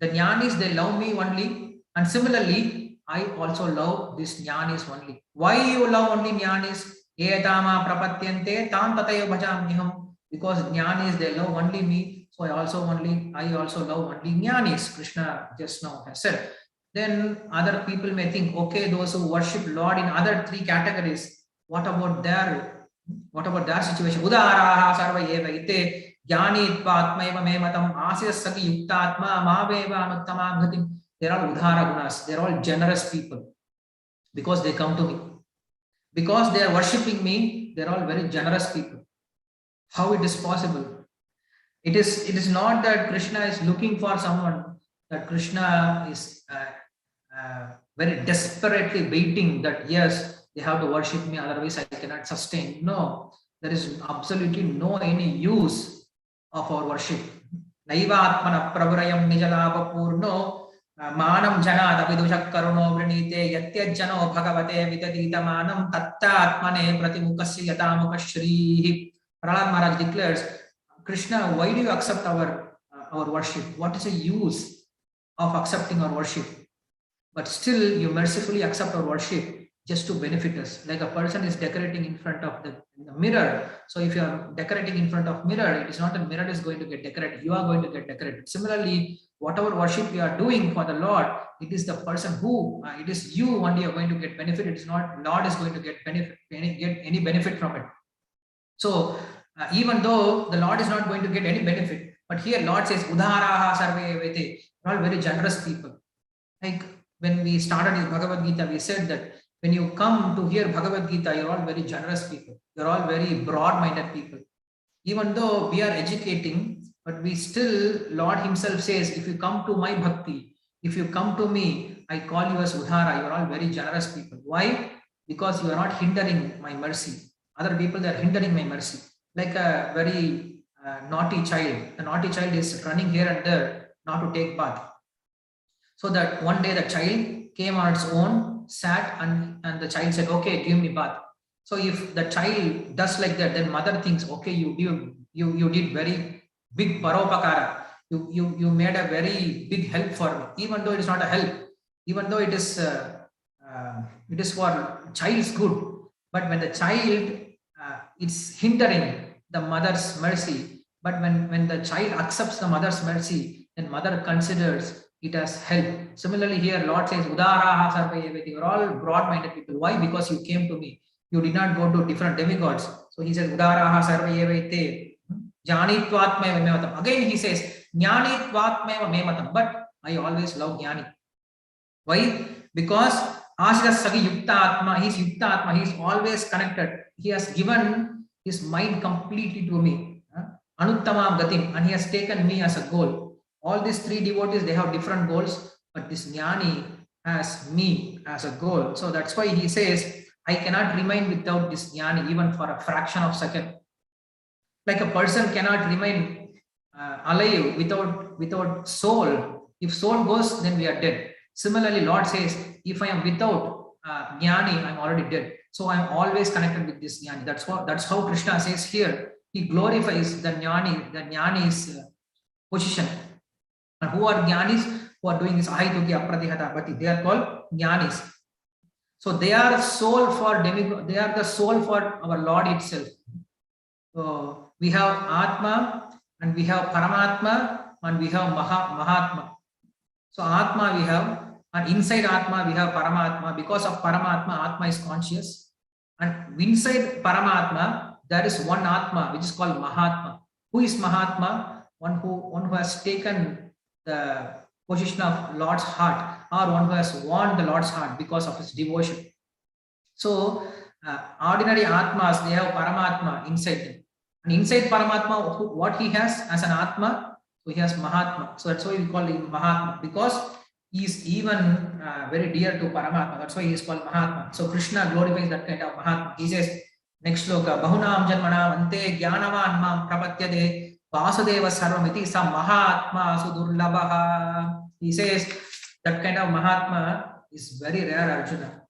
The jnanis, they love me only, and similarly, I also love these jnanis only. Why you love only jnanis? Because jnanis, they love only me, so I also love only jnanis. Krishna just now has said. Then other people may think, okay, those who worship Lord in other three categories, what about their situation? Udaraha sarva eva ite jnanitva atmaiva me matam asyasaki yuktatma maveva anuttamam gatim. They are all udhara gunas. They are all generous people because they come to me. Because they are worshipping me, they are all very generous people. How it is possible? It is not that Krishna is looking for someone, that Krishna is very desperately waiting that yes, they have to worship me, otherwise I cannot sustain. No, there is absolutely no any use of our worship. Naiva atmana pravarayam nijalava purno manam jana davidusha karuno vrinite yatyajano bhagavate vitadita manam tatta atmane pratimukasya yatamukashrihi. Prahlad Maharaj declares, Krishna, why do you accept our worship? What is the use of accepting our worship? But still you mercifully accept our worship just to benefit us. Like a person is decorating in front of the mirror. So if you are decorating in front of mirror, it is not that mirror is going to get decorated. You are going to get decorated. Similarly, whatever worship you are doing for the Lord, it is the person who, it is you only are going to get benefit. It is not Lord is going to get any benefit from it. So even though the Lord is not going to get any benefit, but here Lord says, Udharaha sarve vete. All very generous people. Like when we started in Bhagavad Gita, we said that when you come to hear Bhagavad Gita, you're all very generous people. You're all very broad-minded people. Even though we are educating, but we still, Lord himself says, if you come to my bhakti, if you come to me, I call you as Udhara. You're all very generous people. Why? Because you are not hindering my mercy. Other people, they are hindering my mercy. Like a very naughty child. The naughty child is running here and there, not to take bath. So that one day the child came on its own, sat, and the child said, okay, give me bath. So if the child does like that, then mother thinks, okay, you did very big paropakara. You made a very big help for me, even though it is not a help, even though it is for child's good. But when the child it's hindering the mother's mercy, but when the child accepts the mother's mercy, then mother considers it as help. Similarly, here Lord says, Udaraha sarva evati. You are all broad-minded people. Why? Because you came to me. You did not go to different demigods. So he says, Udaraha sarva evaite jnanitvatmeva mematam. Again he says, jnanitvatmeva mematam. But I always love jnani. Why? Because Ashira Sagi Yukta Atma, he's Yukta Atma, he's always connected. He has given his mind completely to me. Anuttamam Gatim, and he has taken me as a goal. All these three devotees, they have different goals, but this Jnani has me as a goal. So that's why he says, I cannot remain without this Jnani even for a fraction of a second. Like a person cannot remain alive without soul. If soul goes, then we are dead. Similarly, Lord says, if I am without Jnani, I'm already dead. So I'm always connected with this Jnani. That's how Krishna says here. He glorifies the Jnani's position. And who are Jnanis? Who are doing this Ahituki Apratihata Bhakti. They are called Jnanis. So they are soul for demigod. They are the soul for our Lord itself. So we have Atma, and we have Paramatma, and we have Mahatma. So Atma we have, and inside Atma we have Paramatma. Because of Paramatma, Atma is conscious. And inside Paramatma, there is one Atma, which is called Mahatma. Who is Mahatma? One who has taken the position of Lord's heart, or one who has won the Lord's heart because of his devotion. So ordinary Atmas, they have Paramatma inside them. And inside Paramatma, what he has as an Atma? So he has Mahatma. So that's why we call him Mahatma, because he is even very dear to Paramatma. That's why he is called Mahatma. So Krishna glorifies that kind of Mahatma. He says, next sloka, Bahunam Janmanam Ante Jnanavan Mam Prapatyade Vasudeva Sarvamiti Sa Mahatma Sudurlabaha. He says that kind of Mahatma is very rare, Arjuna.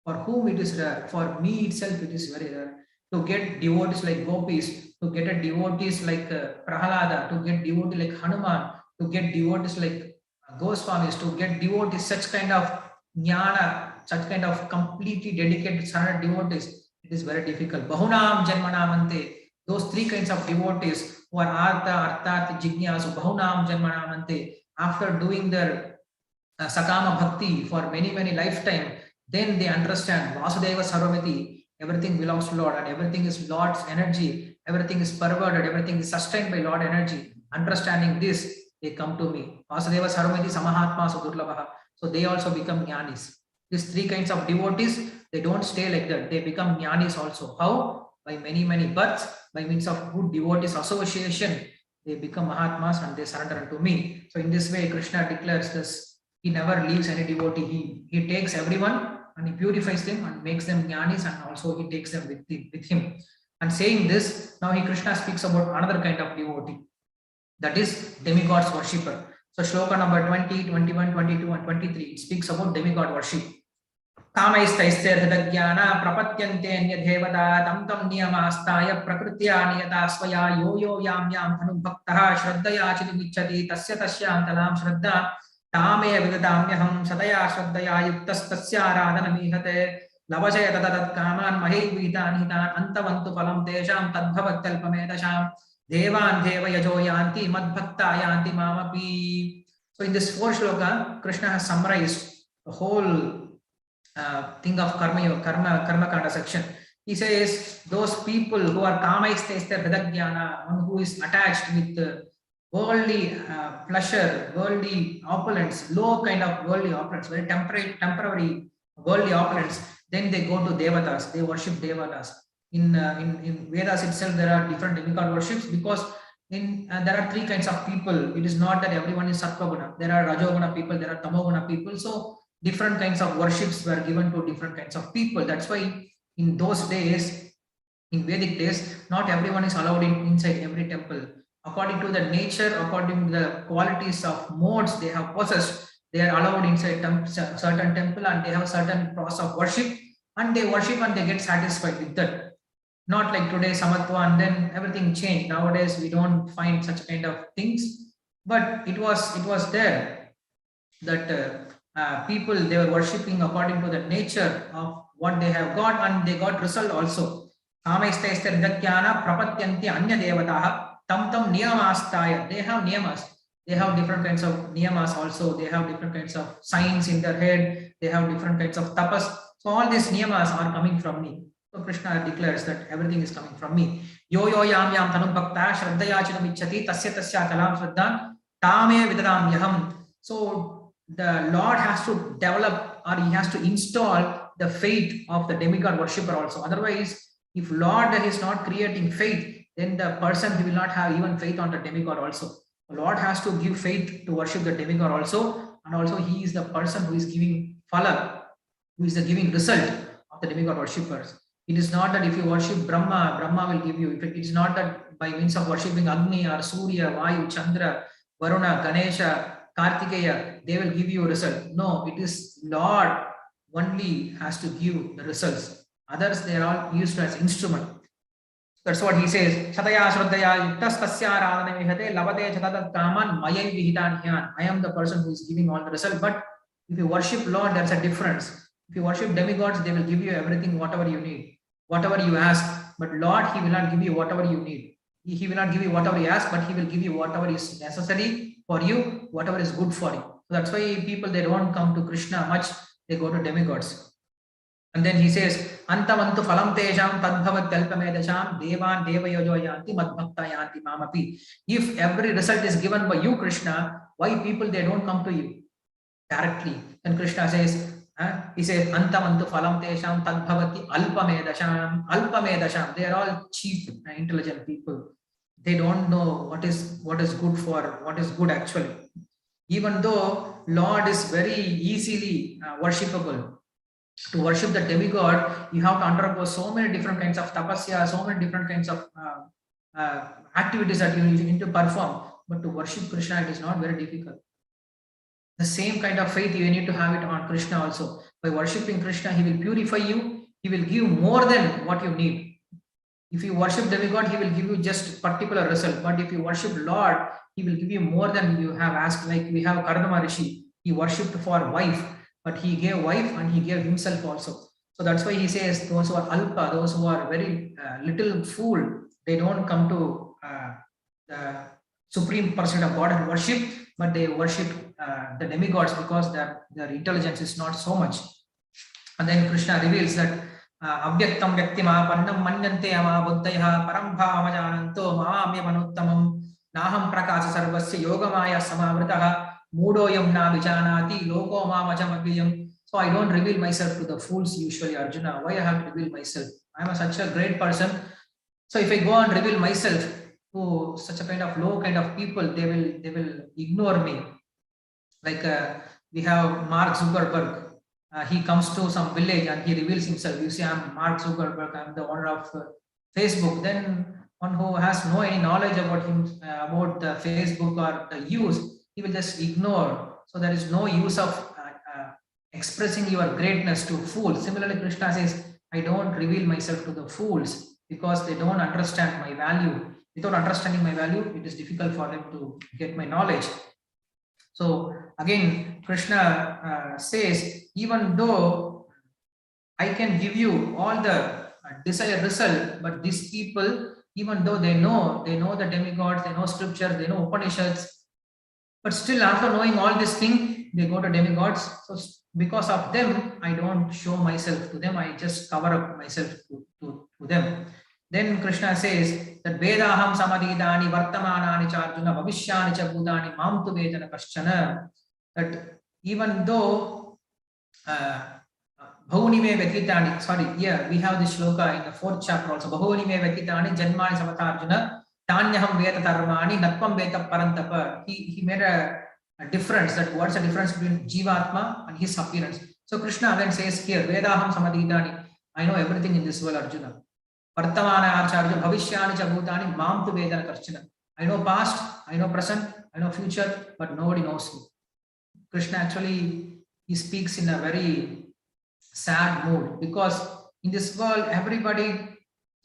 For whom it is rare? For me itself, it is very rare. To get devotees like Gopis, to get a devotees like Prahalada, to get devotees like Hanuman, to get devotees like Goswamis, to get devotees, such kind of Jnana, such kind of completely dedicated surrendered devotees, it is very difficult. Bahunam Janmanamante, those three kinds of devotees who are Artha, Arthat, Jignasu, Bahunam Janmanamante, after doing their Sakama Bhakti for many lifetime, then they understand Vasudeva Sarvamiti. Everything belongs to Lord, and everything is Lord's energy. Everything is perverted. Everything is sustained by Lord energy. Understanding this, they come to me. Vasudeva Sarvamiti Samahatma Sudurlabha. So they also become Jnanis. These three kinds of devotees, they don't stay like that. They become Jnanis also. How? By many births, by means of good devotees association, they become Mahatmas and they surrender unto me. So in this way, Krishna declares this. He never leaves any devotee. He takes everyone and he purifies them and makes them Jnanis, and also he takes them with him. And saying this, now Krishna speaks about another kind of devotee, that is demigod's worshipper. So shloka number 20, 21, 22 and 23, it speaks about demigod worship. Kamaistaisthirhadagyana prapatyante anyadevata tam tam niyamastaya prakrutya niyata swaya yo yam anubhaktaha shraddaya chidumichati tasya tasyantalam shraddha Tame Vigadamyaham Sataya Shraddaya Yuktastasya Radhanamihate Lavachaya Tatatat Kaman Mahe Vitan Hitan Antavantu Palam Tesham Tadbhavattalpamedasham Devan Deva Yajo Yanti Madbhakta Yanti Mamapi. So in this fourth shloka, Krishna has summarized the whole thing of karma kanda section. He says those people who are Kamaistester Hridagyana, one who is attached with worldly pleasure, worldly opulence, low kind of worldly opulence, very temporary worldly opulence, then they go to devatas, they worship devatas. In Vedas itself, there are different demigod worships, because there are three kinds of people. It is not that everyone is Sattva-guna. There are Rajoguna people, there are Tamoguna people. So different kinds of worships were given to different kinds of people. That's why in those days, in Vedic days, not everyone is allowed inside every temple. According to the nature, according to the qualities of modes they have possessed, they are allowed inside certain temple, and they have certain process of worship, and they worship and they get satisfied with that. Not like today, Samatva, and then everything changed. Nowadays, we don't find such kind of things, but it was there that people, they were worshipping according to the nature of what they have got, and they got result also. Kamaistaister hridakyana prapatyanti anya devataha tam niyamastaya. They have niyamas. They have different kinds of niyamas also. They have different kinds of signs in their head. They have different kinds of tapas. So all these niyamas are coming from me. So Krishna declares that everything is coming from me. Yo yo yam yam tanum bhakta shraddhaya chidam ichchati tasya tasya kalam shraddhan tame vidadam yaham. So the Lord has to develop, or he has to install the faith of the demigod worshipper also. Otherwise, if Lord is not creating faith, then the person, he will not have even faith on the demigod also. The Lord has to give faith to worship the demigod also, and also he is the person who is giving phala, who is the giving result of the demigod worshippers. It is not that if you worship Brahma, Brahma will give you. It is not that by means of worshipping Agni or Surya, Vayu, Chandra, Varuna, Ganesha, Kartikeya, they will give you a result. No, it is Lord only has to give the results. Others, they are all used as instrument. That's what he says. Shataya Shraddhaya Yuktas Tasya Radhana Vihate Lavate Chatatat Kaman Mayai Vihitan Hyan. I am the person who is giving all the result. But if you worship Lord, there's a difference. If you worship demigods, they will give you everything, whatever you need, whatever you ask. But Lord, he will not give you whatever you need. He will not give you whatever you ask, but he will give you whatever is necessary for you, whatever is good for you. So that's why people, they don't come to Krishna much, they go to demigods. And then he says, Antamantu phalam tesham tadbhavat kalpamedasham devan devayojo yanti madbhakta yanti mamapi. If every result is given by you, Krishna, why people, they don't come to you directly? Then Krishna says, he says, Antamantu phalam tesham tadbhavati alpamedasham. Alpamedasham, they are all cheap, intelligent people. They don't know what is good for, what is good actually. Even though Lord is very easily worshipable, to worship the demigod, you have to undergo so many different kinds of tapasya, so many different kinds of activities that you need to perform. But to worship Krishna, it is not very difficult. The same kind of faith you need to have it on Krishna also. By worshipping Krishna, he will purify you. He will give more than what you need. If you worship demigod, he will give you just particular result. But if you worship Lord, he will give you more than you have asked. Like we have Kardama Rishi, he worshipped for wife, but he gave wife and he gave himself also. So that's why he says those who are alpa, those who are very little fool, they don't come to the supreme person of God and worship, but they worship the demigods because their intelligence is not so much. And then Krishna reveals that Abhyaktam Vyaktimapannam Manyante Amabuddhaya Parambha Amajananto Mahamya Manuttamam Naham Prakasa Sarvasya Yogamaya Samavritaha Mudoyam na Vijnanati Loko Mamajamabhiyam. So I don't reveal myself to the fools usually, Arjuna. Why I have to reveal myself? I am such a great person. So if I go and reveal myself to such a kind of low kind of people, they will ignore me. Like we have Mark Zuckerberg. He comes to some village and he reveals himself. You see, I'm Mark Zuckerberg. I'm the owner of Facebook. Then one who has no any knowledge about him, about the Facebook or the use, he will just ignore. So there is no use of expressing your greatness to fools. Similarly, Krishna says, I don't reveal myself to the fools because they don't understand my value. Without understanding my value, it is difficult for them to get my knowledge. So again, Krishna says, even though I can give you all the desired result, but these people, even though they know the demigods, they know scriptures, they know Upanishads, but still after knowing all this thing, they go to demigods. So because of them, I don't show myself to them. I just cover up myself to them. Then Krishna says that Vedaham Samadidani Vartamanani Charjuna Bhavishyani Chabudani Mamtu Vedana Kaschana. That even though Bhavuni me Vekitani, sorry, yeah, we have this shloka in the 4th chapter also. Bhavuni me Vekitani Janmani Samatarjuna Tanyaham Veta Dharmani Natpam Veta Parantapa. He made a difference, that what's the difference between Jivatma and his appearance. So Krishna again says here, Vedaham Samadidani, I know everything in this world, Arjuna. Vartamana Acharya Bhavishyani Chabhutani Mamtu Vedana Karchana. I know past, I know present, I know future, but nobody knows me. Krishna actually, he speaks in a very sad mood, because in this world, everybody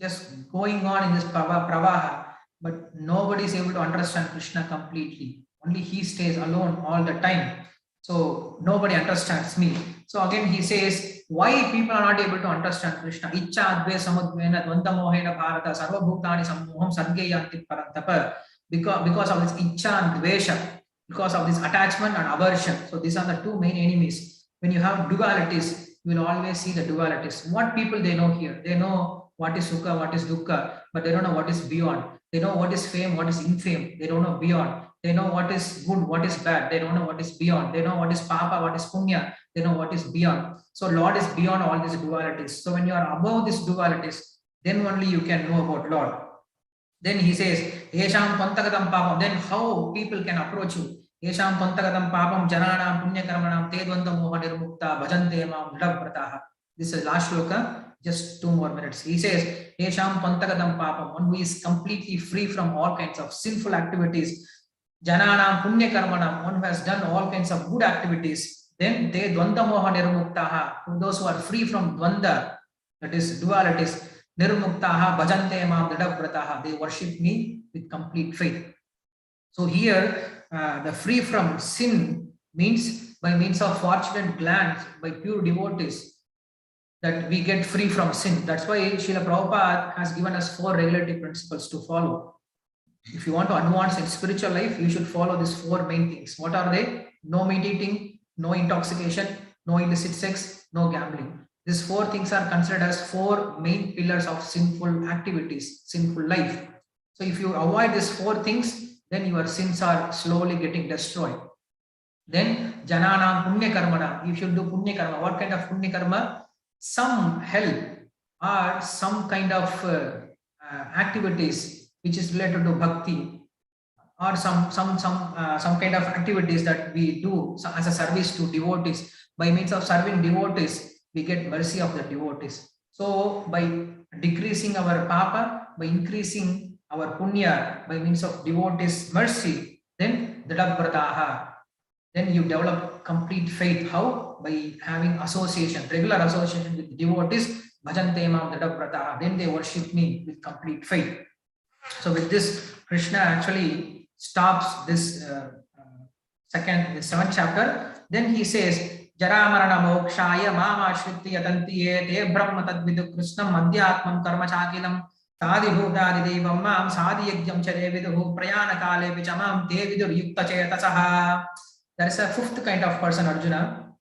just going on in this pravaha, but nobody is able to understand Krishna completely. Only he stays alone all the time. So nobody understands me. So again he says, why people are not able to understand Krishna? Ichcha adve samudvena dvanda mohena bharata sarva bhutani sammoham sargeyanti parantapa. Because of this ichcha and dvesha, because of this attachment and aversion. So these are the two main enemies. When you have dualities, you will always see the dualities. What people they know here? They know what is sukha, what is dukkha, but they don't know what is beyond. They know what is fame, what is infame. They don't know beyond. They know what is good, what is bad. They don't know what is beyond. They know what is papa, what is punya. They know what is beyond. So Lord is beyond all these dualities. So when you are above these dualities, then only you can know about Lord. Then he says, Yesham pantagatam papam. Then how people can approach you? Yesham pantagatam papam jananam punyakarmanam tedvanda moha nirmukta bhajante mam dravvrataha. This is last shloka, just 2 more minutes. He says, Yesham pantagatam papam, one who is completely free from all kinds of sinful activities. Jananam punyakarmanam, one who has done all kinds of good activities. Then te dvanda moha nirmuktaha, those who are free from dvanda, that is dualities. Nirmuktaha bhajante mam dridhavrataha, they worship me with complete faith. So here the free from sin means by means of fortunate glance by pure devotees that we get free from sin. That's why Srila Prabhupada has given us 4 regulative principles to follow. If you want to advance in spiritual life, you should follow these 4 main things. What are they? No meat eating, no intoxication, no illicit sex, no gambling. These 4 things are considered as 4 main pillars of sinful activities, sinful life. So if you avoid these 4 things, then your sins are slowly getting destroyed. Then jananam punya karmana, you should do punya karma. What kind of punya karma? Some help or some kind of activities which is related to bhakti, or some kind of activities that we do as a service to devotees. By means of serving devotees, we get mercy of the devotees. So by decreasing our papa, by increasing our punya by means of devotees mercy, then dridhavrataha, then you develop complete faith. How? By having association, regular association with devotees. Bhajante mam dridhavrataha, then they worship me with complete faith. So with this, Krishna actually stops this 7th chapter. Then he says, Jara marana mokshaya mama shritti yatanti ye te brahma tadvidu krishnam adhyatmam karma chakilam tadi bhutadi devam mam sadi yajnam chare viduhu prayana kale vichamam te vidur yukta chetasaha. There is a 5th kind of person, Arjuna.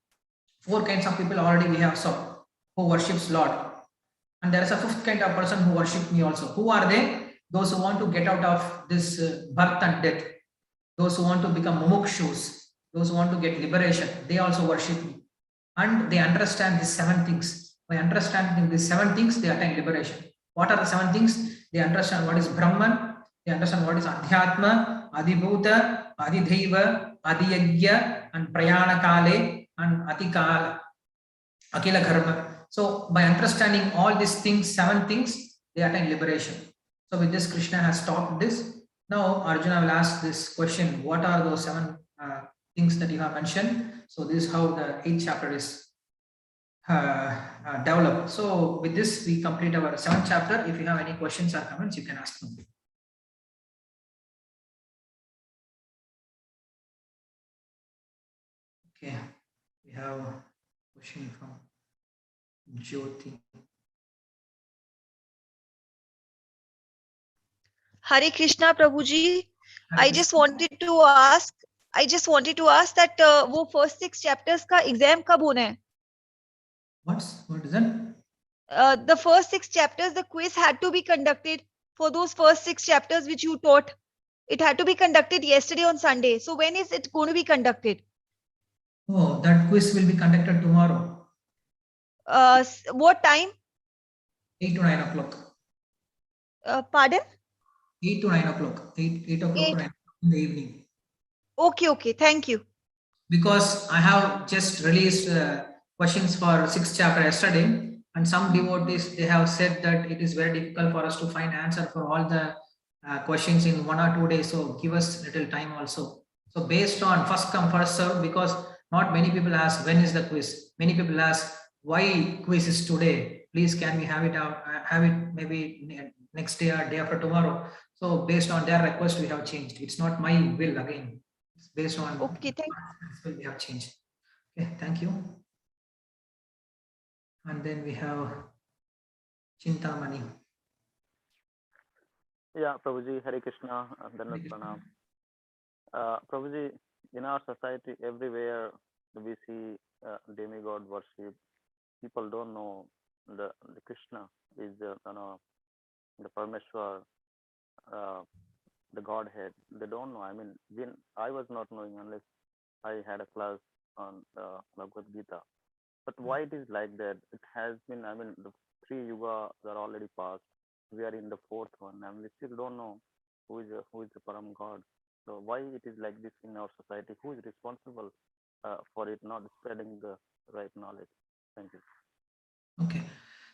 4 kinds of people already we have saw who worships Lord. And there is a 5th kind of person who worship me also. Who are they? Those who want to get out of this birth and death. Those who want to become mumukshus. Those who want to get liberation. They also worship me. And they understand these 7 things. By understanding these 7 things, they attain liberation. What are the 7 things? They understand what is Brahman. They understand what is Adhyatma, Adibhuta, Adidhaiva, Adiyagya, and Prayana Kale, and Atikala, Akila Karma. So by understanding all these things, 7 things, they attain liberation. So with this, Krishna has stopped this. Now Arjuna will ask this question: what are those 7 things that you have mentioned? So this is how the 8th chapter is developed. So with this, we complete our 7th chapter. If you have any questions or comments, you can ask them. Okay, we have a question from Jyoti. Hare Krishna, Prabhuji. I just wanted to ask that वो first 6 chapters का exam कब होना है? What is that? The first 6 chapters, the quiz had to be conducted for those first 6 chapters which you taught. It had to be conducted yesterday on Sunday. So when is it going to be conducted? Oh, that quiz will be conducted tomorrow. What time? 8 to 9 o'clock. Pardon? 8 to 9 o'clock. 8 o'clock to 9 o'clock in the evening. Okay. Thank you. Because I have just released questions for 6th chapter yesterday, and some devotees, they have said that it is very difficult for us to find answer for all the questions in 1 or 2 days. So give us little time also. So based on first come first serve, because not many people ask when is the quiz. Many people ask why quiz is today. Please, can we have it out? Have it maybe next day or day after tomorrow. So based on their request, we have changed. It's not my will again. It's based on we have changed. Okay, thank you. And then we have Chintamani. Yeah, Prabhuji, Hare Krishna, Dhanvat Pranam. Prabhuji, in our society, everywhere we see demigod worship, people don't know the Krishna is the Parameshwar, the Godhead. They don't know. I mean, I was not knowing unless I had a class on Bhagavad Gita. But why it is like that? It has been, I mean, the 3 yugas are already passed. We are in the 4th one, and we still don't know who is the Param God. So why it is like this in our society? Who is responsible for it not spreading the right knowledge? Thank you. Okay.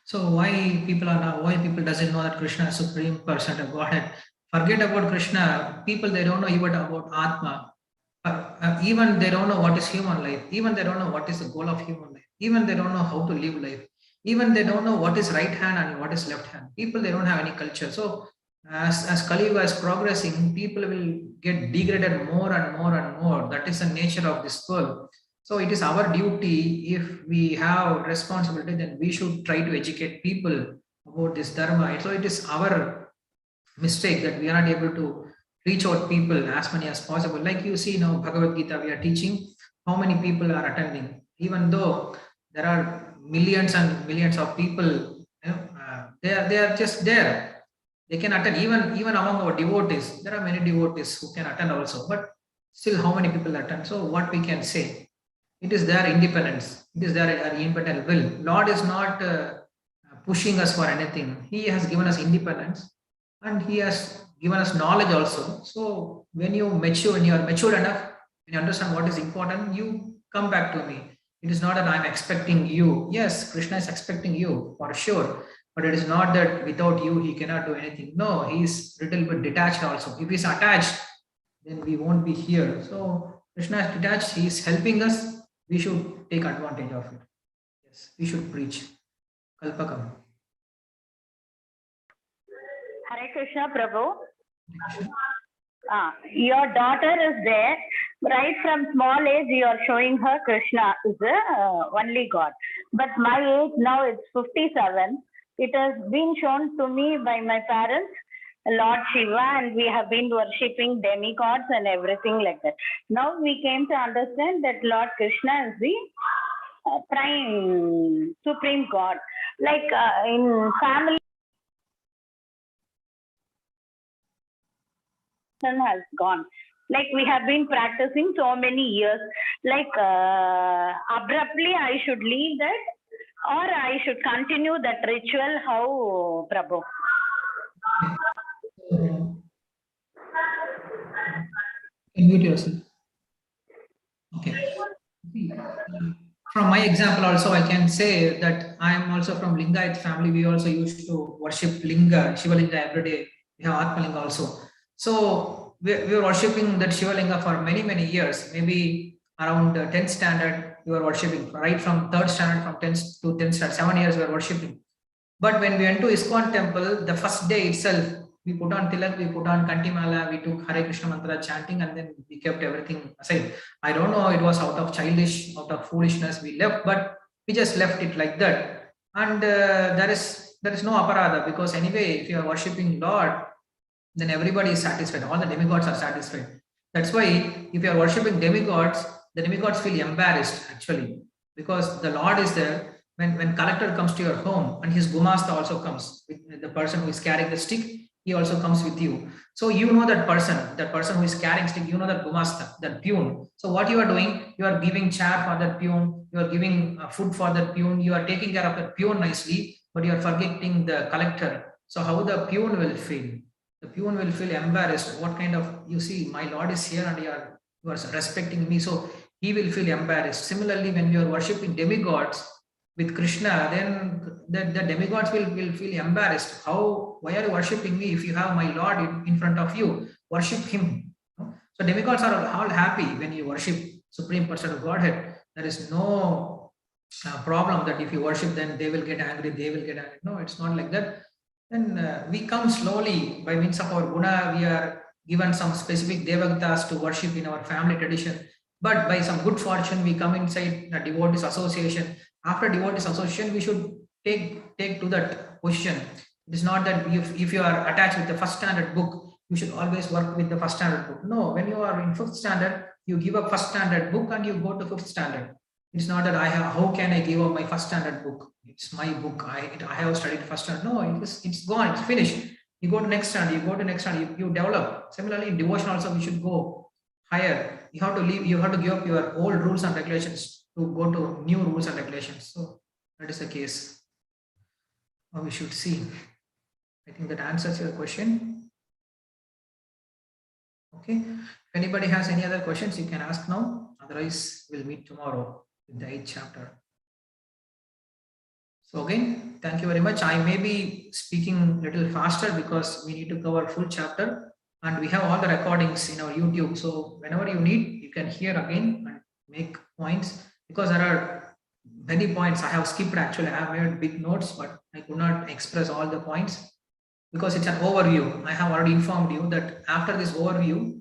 So why people doesn't know that Krishna is supreme person of Godhead? Forget about Krishna. People, they don't know even about Atma. Even they don't know what is human life. Even they don't know what is the goal of human life. Even they don't know how to live life. Even they don't know what is right hand and what is left hand. People, they don't have any culture. So as Kali Yuga is progressing, people will get degraded more and more and more. That is the nature of this world. So it is our duty, if we have responsibility, then we should try to educate people about this dharma. So it is our mistake that we are not able to reach out people as many as possible. Like you see now, Bhagavad Gita, we are teaching, how many people are attending, even though there are millions and millions of people, they are just there. They can attend, even among our devotees. There are many devotees who can attend also, but still, how many people attend? So what we can say? It is their independence. It is their independent will. Lord is not pushing us for anything. He has given us independence, and He has given us knowledge also. So when you are mature enough, when you understand what is important, you come back to me. It is not that I am expecting you. Yes, Krishna is expecting you for sure, but it is not that without you He cannot do anything. No, He is little bit detached also. If He is attached, then we won't be here. So Krishna is detached. He is helping us. We should take advantage of it. Yes, we should preach. Kalpakam. Hare Krishna, Prabhu. Your daughter is there. Right from small age, you are showing her Krishna is the only God. But my age now it's 57. It has been shown to me by my parents, Lord Shiva, and we have been worshipping demigods and everything like that. Now we came to understand that Lord Krishna is the prime supreme God. Like in family has gone. Like we have been practicing so many years. Like abruptly I should leave that, or I should continue that ritual. How, Prabhu? Mute yourself. Okay. From my example also, I can say that I am also from Lingayat family. We also used to worship Linga, Shiva Linga every day. We have Atma Linga also. So we were worshipping that Shiva Linga for many, many years. Maybe around 10th standard, we were worshipping. Right from 3rd standard, from 10th to 10th standard, 7 years we were worshipping. But when we went to ISKCON temple, the first day itself, we put on tilak, we put on kantimala, we took Hare Krishna mantra chanting, and then we kept everything aside. I don't know, it was out of childish, out of foolishness we left, but we just left it like that. And there is no aparadha, because anyway, if you are worshipping Lord, then everybody is satisfied. All the demigods are satisfied. That's why if you are worshipping demigods, the demigods feel embarrassed actually, because the Lord is there. When collector comes to your home, and his gumasta also comes, with the person who is carrying the stick, he also comes with you. So you know that person who is carrying stick, you know that gumasta, that peon. So what you are doing, you are giving chair for that peon, you are giving food for that peon, you are taking care of that peon nicely, but you are forgetting the collector. So how the peon will feel? The peon will feel embarrassed. What kind of, you see, my Lord is here and you are respecting me, so he will feel embarrassed. Similarly, when you are worshipping demigods with Krishna, then the demigods will feel embarrassed. Why are you worshipping me if you have my Lord in front of you? Worship him. So demigods are all happy when you worship Supreme Person of Godhead. There is no problem that if you worship, then they will get angry, No, it's not like that. Then we come slowly by means of our guna. We are given some specific devatas to worship in our family tradition. But by some good fortune, we come inside a devotees association. After devotees association, we should take to that position. It is not that if you are attached with the first standard book, you should always work with the first standard book. No, when you are in 5th standard, you give up first standard book and you go to 5th standard. It's not that how can I give up my first standard book? It's my book. I have studied first standard. No, it's gone. It's finished. You go to next standard. You go to next standard. You develop. Similarly, in devotion also, we should go higher. You have to leave. You have to give up your old rules and regulations to go to new rules and regulations. So that is the case. Now we should see. I think that answers your question. Okay. If anybody has any other questions, you can ask now. Otherwise, we'll meet tomorrow with the 8th chapter. So again, thank you very much. I may be speaking a little faster because we need to cover full chapter, and we have all the recordings in our YouTube. So whenever you need, you can hear again and make points, because there are many points I have skipped. Actually, I have made big notes, but I could not express all the points because it's an overview. I have already informed you that after this overview,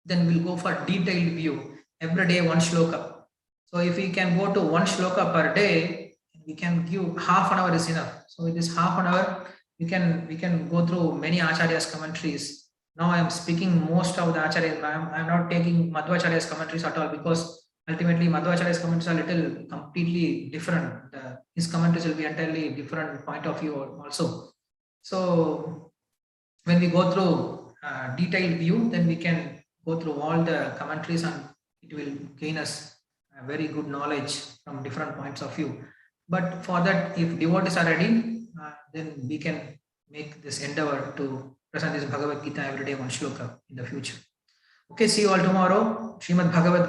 then we'll go for detailed view. Every day one shloka. So if we can go to one shloka per day, we can give half an hour is enough. So with this half an hour, we can go through many Acharya's commentaries. Now I am speaking most of the Acharyas. I'm not taking Madhvacharya's commentaries at all, because ultimately Madhvacharya's commentaries are little completely different. His commentaries will be entirely different point of view also. So when we go through detailed view, then we can go through all the commentaries, and it will gain us a very good knowledge from different points of view. But for that, if devotees are ready, then we can make this endeavor to present this Bhagavad Gita every day one shloka in the future. Okay, see you all tomorrow. Srimad Bhagavad Gita.